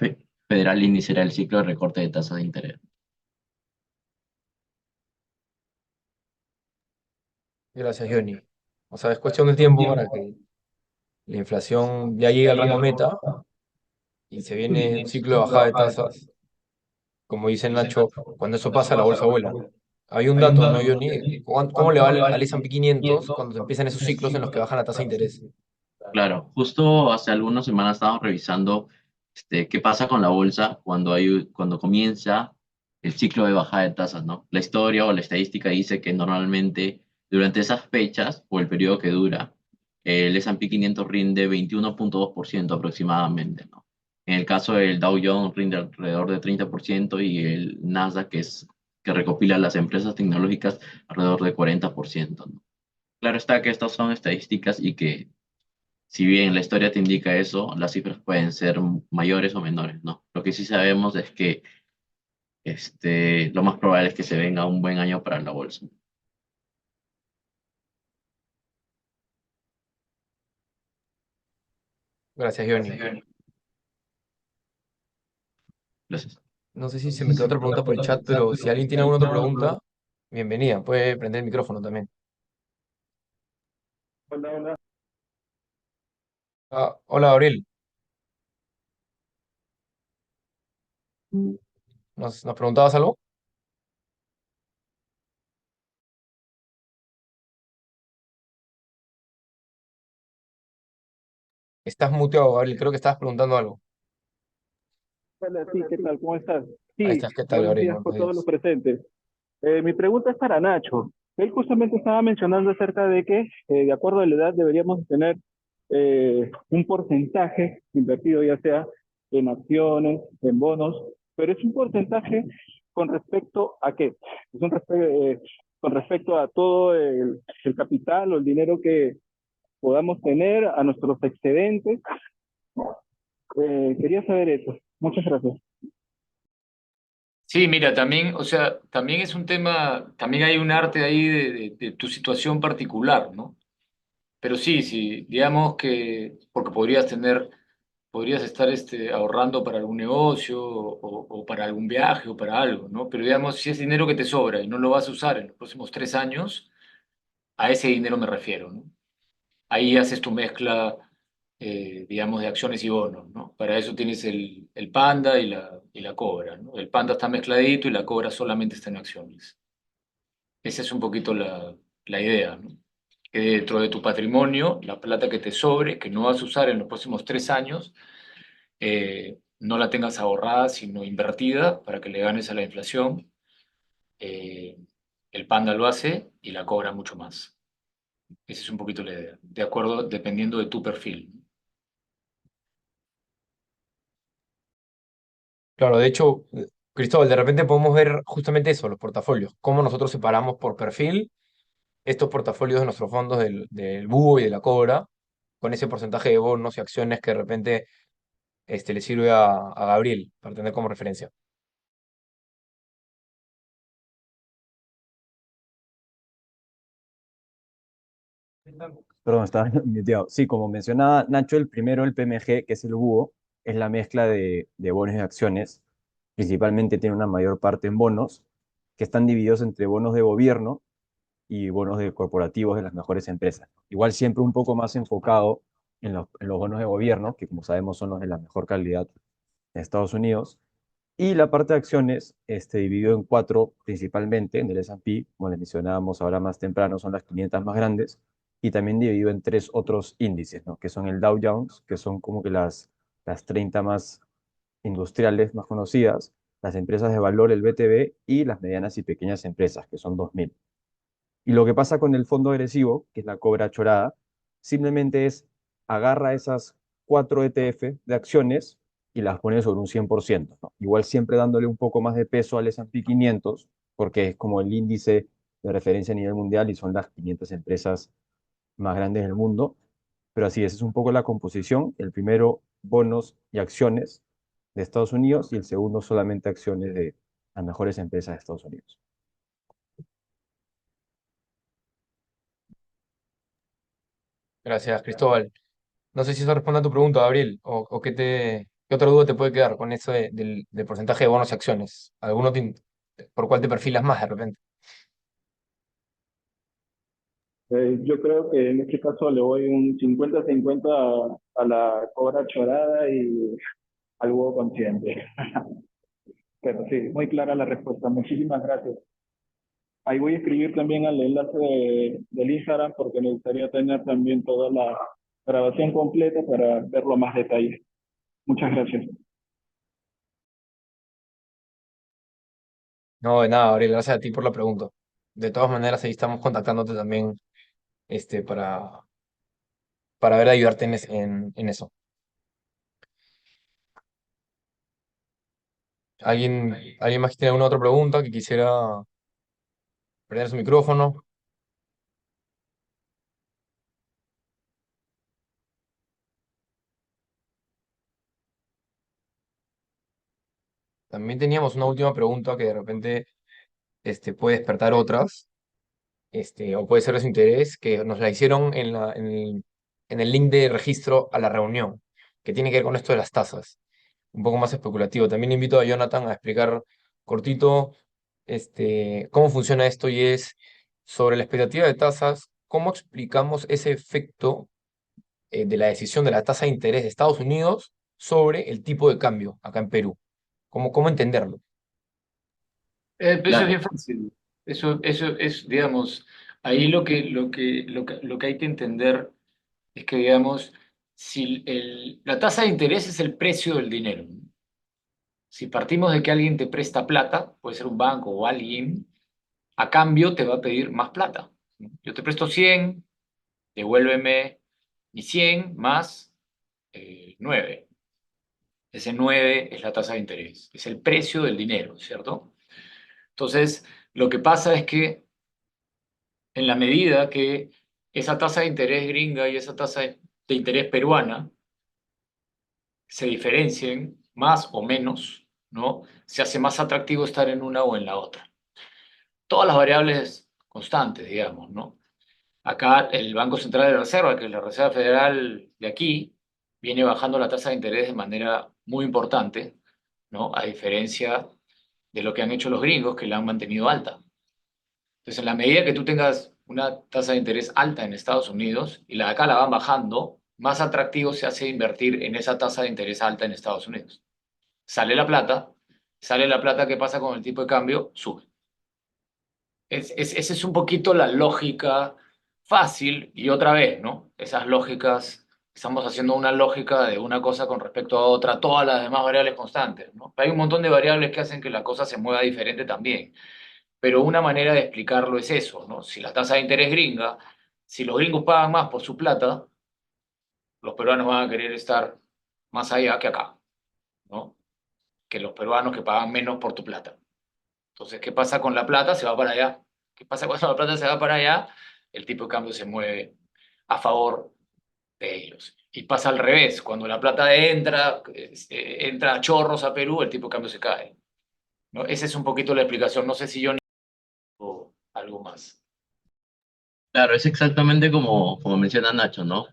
Federal iniciará el ciclo de recorte de tasas de interés. Gracias, Johnny. O sea, es cuestión de tiempo para que la inflación ya llegue al rango meta y se viene un ciclo de bajada de tasas. Como dice Nacho, cuando eso pasa, la bolsa vuela. Hay un dato, ¿no, Johnny? ¿Cómo le va al S&P 500 cuando empiezan esos ciclos en los que bajan la tasa de interés? Claro, justo hace algunas semanas estábamos revisando qué pasa con la bolsa cuando comienza el ciclo de bajada de tasas, ¿no? La historia o la estadística dice que normalmente durante esas fechas o el periodo que dura, el S&P 500 rinde 21,2% aproximadamente, ¿no? En el caso del Dow Jones rinde alrededor de 30% y el Nasdaq, que recopila las empresas tecnológicas, alrededor de 40%, ¿no? Claro está que estas son estadísticas y que si bien la historia te indica eso, las cifras pueden ser mayores o menores, ¿no? Lo que sí sabemos es que lo más probable es que se venga un buen año para la bolsa. Gracias, Johnny. Gracias. No sé si se me quedó otra pregunta por el chat, pero si alguien tiene alguna otra pregunta, bienvenida. Puede prender el micrófono también. Hola, hola. Ah, hola, Gabriel. ¿Nos preguntabas algo? Estás muteado, Gabriel. Creo que estabas preguntando algo. Hola, sí, ¿qué tal? ¿Cómo estás? Ahí Sí, estás. ¿Qué tal, buenos Gabriel? días Buenos por todos los días. presentes. Mi pregunta es para Nacho. Él justamente estaba mencionando acerca de que, de acuerdo a la edad, deberíamos tener un porcentaje invertido, ya sea en acciones, en bonos, pero es un porcentaje con respecto a qué? Con respecto a todo el capital o el dinero que podamos tener, a nuestros excedentes. Quería saber eso. Muchas gracias. Sí, mira, también, o sea, también es un tema, también hay un arte ahí de tu situación particular, ¿no? Pero sí, sí, digamos que, porque podrías estar ahorrando para algún negocio o para algún viaje o para algo, ¿no? Pero digamos, si es dinero que te sobra y no lo vas a usar en los próximos 3 años, a ese dinero me refiero, ¿no? Ahí haces tu mezcla, digamos, de acciones y bonos, ¿no? Para eso tienes el Panda y la Cobra, ¿no? El Panda está mezcladito y la Cobra solamente está en acciones. Esa es un poquito la idea, ¿no? Que dentro de tu patrimonio, la plata que te sobre, que no vas a usar en los próximos 3 años, no la tengas ahorrada, sino invertida para que le ganes a la inflación. Eh, el Panda lo hace y la Cobra mucho más. Esa es un poquito la idea, de acuerdo, dependiendo de tu perfil. Claro, de hecho, Cristóbal, de repente podemos ver justamente eso, los portafolios. Cómo nosotros separamos por perfil estos portafolios de nuestros fondos del Búho y de la Cobra, con ese porcentaje de bonos y acciones que de repente le sirve a Gabriel para tener como referencia. Perdón, estaba muteado. Sí, como mencionaba Nacho, el primero, el PMG, que es el búho, es la mezcla de bonos y acciones. Principalmente tiene una mayor parte en bonos, que están divididos entre bonos de gobierno y bonos de corporativos de las mejores empresas. Igual siempre un poco más enfocado en los bonos de gobierno, que como sabemos son los de la mejor calidad en Estados Unidos. Y la parte de acciones, dividido en cuatro principalmente, en el S&P, como les mencionábamos ahora más temprano, son las 500 más grandes, y también dividido en tres otros índices, ¿no? Que son el Dow Jones, que son como que las 30 más industriales más conocidas, las empresas de valor, el BTV, y las medianas y pequeñas empresas, que son 2000. Y lo que pasa con el fondo agresivo, que es la cobra chorada, simplemente es agarra esas cuatro ETF de acciones y las pone sobre un 100%, ¿no? Igual siempre dándole un poco más de peso al S&P 500, porque es como el índice de referencia a nivel mundial y son las 500 empresas más grandes del mundo. Pero así es un poco la composición. El primero, bonos y acciones de Estados Unidos y el segundo, solamente acciones de las mejores empresas de Estados Unidos. Gracias, Cristóbal. No sé si eso responde a tu pregunta, Gabriel, o qué otra duda te puede quedar con eso del porcentaje de bonos y acciones. ¿Por cuál te perfilas más de repente? Yo creo que en este caso le voy un 50-50 a la cobra chorada y al huevo consciente. Pero sí, muy clara la respuesta. Muchísimas gracias. Ahí voy a escribir también al enlace del Instagram porque me gustaría tener también toda la grabación completa para verlo más detalle. Muchas gracias. No, de nada, Gabriel, gracias a ti por la pregunta. De todas maneras, ahí estamos contactándote también este, para ver de ayudarte en eso. ¿Alguien más que tiene alguna otra pregunta que quisiera prender su micrófono? También teníamos una última pregunta que de repente puede despertar otras, o puede ser de su interés, que nos la hicieron en el link de registro a la reunión, que tiene que ver con esto de las tasas, un poco más especulativo. También invito a Jonathan a explicar cortito cómo funciona esto y es sobre la expectativa de tasas, cómo explicamos ese efecto de la decisión de la tasa de interés de Estados Unidos sobre el tipo de cambio acá en Perú. ¿Cómo entenderlo? Pero eso es Claro, bien fácil. Eso es, digamos, ahí lo que hay que entender es que, digamos, si la tasa de interés es el precio del dinero. Si partimos de que alguien te presta plata, puede ser un banco o alguien, a cambio te va a pedir más plata. Yo te presto 100, devuélveme mis 100 más 9. Ese 9 es la tasa de interés, es el precio del dinero, ¿cierto? Entonces, lo que pasa es que en la medida que esa tasa de interés gringa y esa tasa de interés peruana se diferencien más o menos, ¿no? Se hace más atractivo estar en una o en la otra. Todas las variables constantes, digamos, ¿no? Acá el Banco Central de la Reserva, que es la Reserva Federal de aquí, viene bajando la tasa de interés de manera muy importante, ¿no? A diferencia de lo que han hecho los gringos, que la han mantenido alta. Entonces, en la medida que tú tengas una tasa de interés alta en Estados Unidos y la de acá la van bajando, más atractivo se hace invertir en esa tasa de interés alta en Estados Unidos. Sale la plata, ¿qué pasa con el tipo de cambio? Sube. Esa es un poquito la lógica fácil y otra vez, ¿no? Esas lógicas, estamos haciendo una lógica de una cosa con respecto a otra, todas las demás variables constantes, ¿no? Hay un montón de variables que hacen que la cosa se mueva diferente también, pero una manera de explicarlo es eso, ¿no? Si la tasa de interés gringa, si los gringos pagan más por su plata, los peruanos van a querer estar más allá que acá, ¿no? Que los peruanos que pagan menos por tu plata. Entonces, ¿qué pasa con la plata? Se va para allá. ¿Qué pasa cuando la plata se va para allá? El tipo de cambio se mueve a favor de ellos. Y pasa al revés. Cuando la plata entra a chorros a Perú, el tipo de cambio se cae, ¿no? Esa es un poquito la explicación. No sé si yo o algo más. claro, es exactamente como menciona Nacho, ¿no?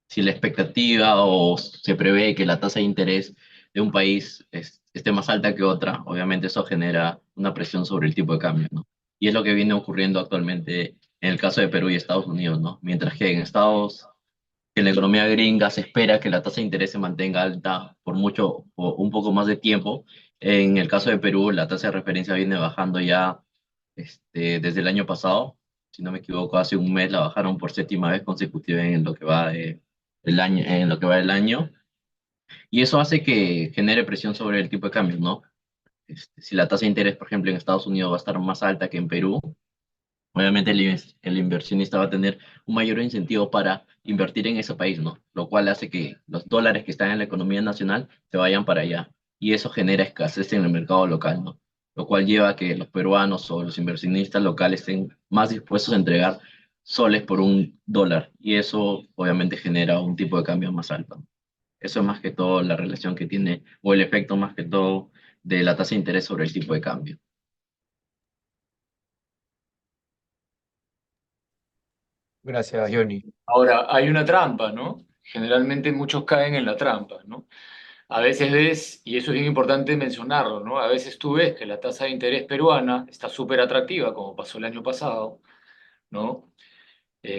Si la expectativa o se prevé que la tasa de interés de un país esté más alta que otra, obviamente eso genera una presión sobre el tipo de cambio, ¿no? Y es lo que viene ocurriendo actualmente en el caso de Perú y Estados Unidos, ¿no? Mientras que en la economía gringa se espera que la tasa de interés se mantenga alta por mucho, o un poco más de tiempo. En el caso de Perú, la tasa de referencia viene bajando ya desde el año pasado. Si no me equivoco, hace un mes la bajaron por séptima vez consecutiva en lo que va el año, en lo que va del año. Y eso hace que genere presión sobre el tipo de cambio, ¿no? Si la tasa de interés, por ejemplo, en Estados Unidos va a estar más alta que en Perú, obviamente el inversionista va a tener un mayor incentivo para invertir en ese país, ¿no? Lo cual hace que los dólares que están en la economía nacional se vayan para allá. Y eso genera escasez en el mercado local, ¿no? Lo cual lleva a que los peruanos o los inversionistas locales estén más dispuestos a entregar soles por un dólar. Y eso obviamente genera un tipo de cambio más alto, ¿no? Eso es más que todo la relación que tiene, o el efecto más que todo de la tasa de interés sobre el tipo de cambio. Gracias, Johnny. Ahora, hay una trampa, ¿no? Generalmente muchos caen en la trampa, ¿no? A veces ves, y eso es bien importante mencionarlo, ¿no? A veces tú ves que la tasa de interés peruana está súper atractiva, como pasó el año pasado, ¿no?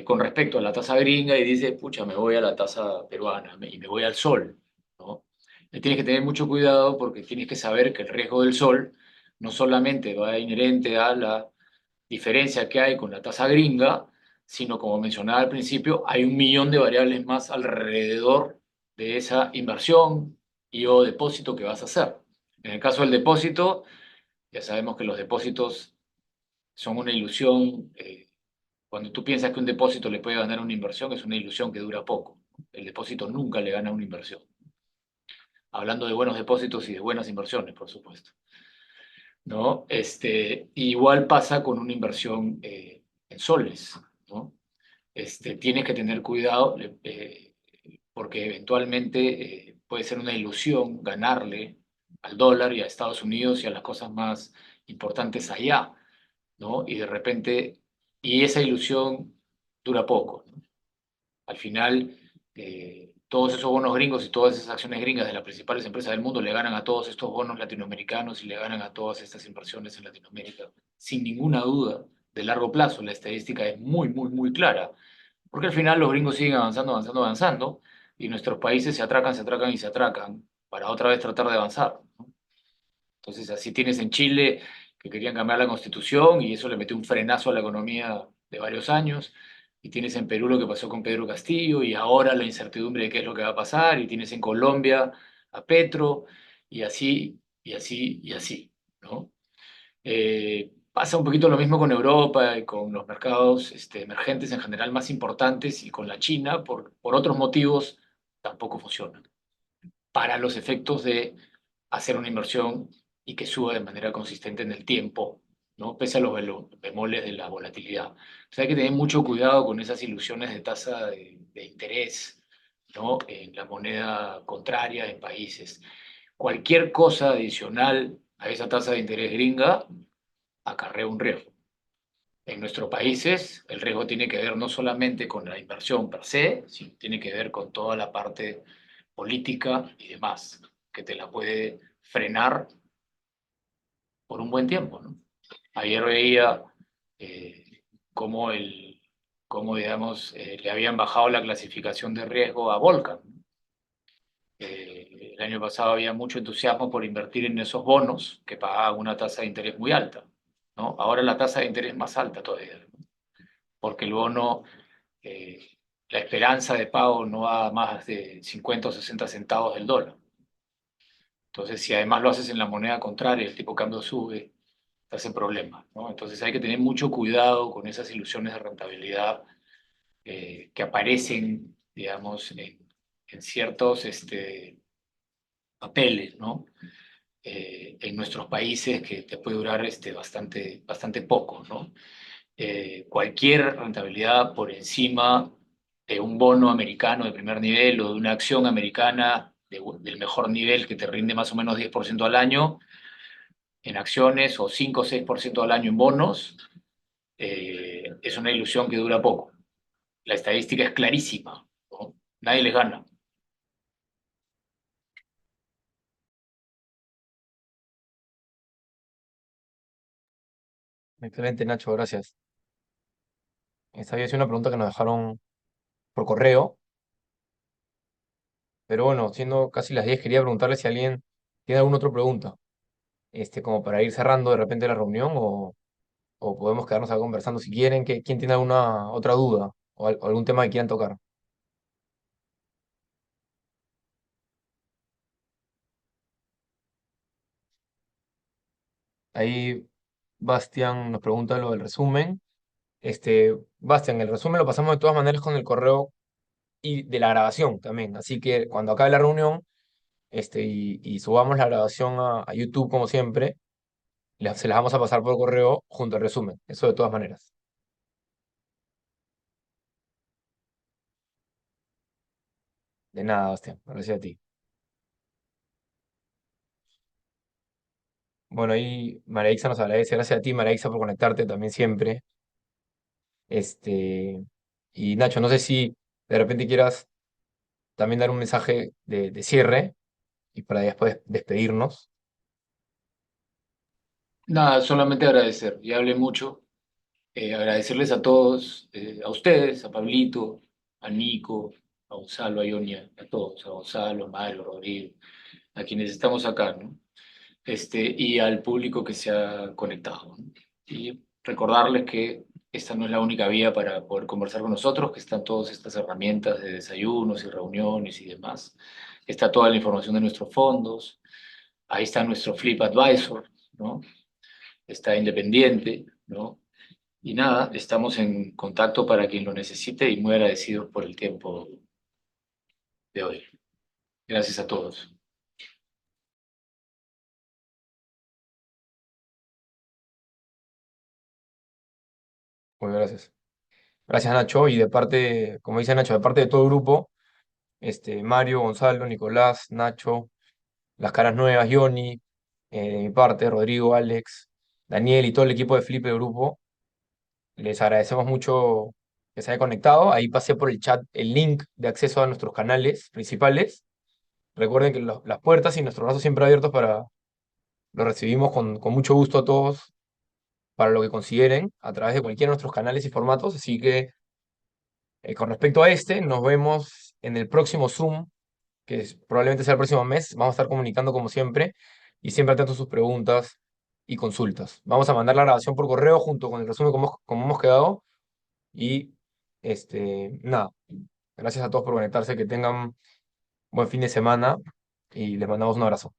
Con respecto a la tasa gringa y dices, pucha, me voy a la tasa peruana y me voy al sol, ¿no? Y tienes que tener mucho cuidado porque tienes que saber que el riesgo del sol no solamente va inherente a la diferencia que hay con la tasa gringa, sino como mencionaba al principio, hay un millón de variables más alrededor de esa inversión y o depósito que vas a hacer. En el caso del depósito, ya sabemos que los depósitos son una ilusión. Cuando tú piensas que un depósito le puede ganar a una inversión, es una ilusión que dura poco. El depósito nunca le gana a una inversión. Hablando de buenos depósitos y de buenas inversiones, por supuesto. ¿No? Igual pasa con una inversión en soles, ¿no? Tienes que tener cuidado porque eventualmente puede ser una ilusión ganarle al dólar y a Estados Unidos y a las cosas más importantes allá, ¿no? Y de repente, y esa ilusión dura poco, ¿no? Al final, todos esos bonos gringos y todas esas acciones gringas de las principales empresas del mundo le ganan a todos estos bonos latinoamericanos y le ganan a todas estas inversiones en Latinoamérica. Sin ninguna duda, de largo plazo, la estadística es muy, muy, muy clara. Porque al final los gringos siguen avanzando, avanzando, avanzando, y nuestros países se atracan y se atracan para otra vez tratar de avanzar, ¿no? Entonces, así tienes en Chile que querían cambiar la constitución y eso le metió un frenazo a la economía de varios años. Y tienes en Perú lo que pasó con Pedro Castillo y ahora la incertidumbre de qué es lo que va a pasar. Y tienes en Colombia a Petro y así, y así, y así, ¿no? Pasa un poquito lo mismo con Europa y con los mercados emergentes en general más importantes y con la China, por otros motivos, tampoco funcionan para los efectos de hacer una inversión y que suba de manera consistente en el tiempo, ¿no? Pese a los bemoles de la volatilidad. O sea, hay que tener mucho cuidado con esas ilusiones de tasa de interés, ¿no? En la moneda contraria en países. Cualquier cosa adicional a esa tasa de interés gringa acarrea un riesgo. En nuestros países, el riesgo tiene que ver no solamente con la inversión per se, sino tiene que ver con toda la parte política y demás, que te la puede frenar por un buen tiempo, ¿no? Ayer veía cómo, cómo, digamos, le habían bajado la clasificación de riesgo a Volcan. El año pasado había mucho entusiasmo por invertir en esos bonos que pagaban una tasa de interés muy alta, ¿no? Ahora la tasa de interés es más alta todavía, ¿no? Porque el bono, eh, la esperanza de pago no va a más de 50 o 60 centavos del dólar. Entonces, si además lo haces en la moneda contraria, el tipo de cambio sube, estás en problemas, ¿no? Entonces hay que tener mucho cuidado con esas ilusiones de rentabilidad que aparecen, digamos, en ciertos papeles, ¿no? En nuestros países que te puede durar bastante, bastante poco, ¿no? Cualquier rentabilidad por encima de un bono americano de primer nivel o de una acción americana del mejor nivel que te rinde más o menos 10% al año en acciones o 5 o 6% al año en bonos, es una ilusión que dura poco. La estadística es clarísima, ¿no? Nadie les gana. Excelente, Nacho, gracias. Esta había sido una pregunta que nos dejaron por correo, pero bueno, siendo casi las 10 quería preguntarle si alguien tiene alguna otra pregunta, como para ir cerrando de repente la reunión o podemos quedarnos acá conversando si quieren, que, quién tiene alguna otra duda o, o algún tema que quieran tocar. Ahí Bastian nos pregunta lo del resumen. Bastian, el resumen lo pasamos de todas maneras con el correo y de la grabación también. Así que cuando acabe la reunión, y subamos la grabación a YouTube como siempre, se las vamos a pasar por correo junto al resumen. Eso de todas maneras. De nada, Bastián. Gracias a ti. Bueno, ahí Maraixa nos agradece. Gracias a ti, Maraixa, por conectarte también siempre. Este, Y Nacho, no sé si de repente quieras también dar un mensaje de cierre y para después despedirnos. Nada, solamente agradecer. Ya hablé mucho. Agradecerles a todos, a ustedes, a Pablito, a Nico, a Gonzalo, a Ionia, a todos, a Gonzalo, a Mario, a Rodrigo, a quienes estamos acá, ¿no? Y al público que se ha conectado, ¿no? Y recordarles que esta no es la única vía para poder conversar con nosotros, que están todas estas herramientas de desayunos y reuniones y demás. Está toda la información de nuestros fondos, ahí está nuestro Flip Advisor, ¿no? Está Independiente, ¿no? Y nada, estamos en contacto para quien lo necesite y muy agradecidos por el tiempo de hoy. Gracias a todos. Muy gracias. Gracias, Nacho. Y de parte, como dice Nacho, de parte de todo el grupo, Mario, Gonzalo, Nicolás, Nacho, las caras nuevas, Johnny, de mi parte, Rodrigo, Alex, Daniel y todo el equipo de Flip de grupo, les agradecemos mucho que se haya conectado. Ahí pasé por el chat el link de acceso a nuestros canales principales. Recuerden que las puertas y nuestros brazos siempre abiertos para los recibimos con mucho gusto a todos para lo que consideren a través de cualquiera de nuestros canales y formatos. Así que con respecto a nos vemos en el próximo Zoom, que probablemente sea el próximo mes. Vamos a estar comunicando como siempre y siempre atentos a sus preguntas y consultas. Vamos a mandar la grabación por correo junto con el resumen como hemos quedado. Y nada, gracias a todos por conectarse, que tengan buen fin de semana y les mandamos un abrazo.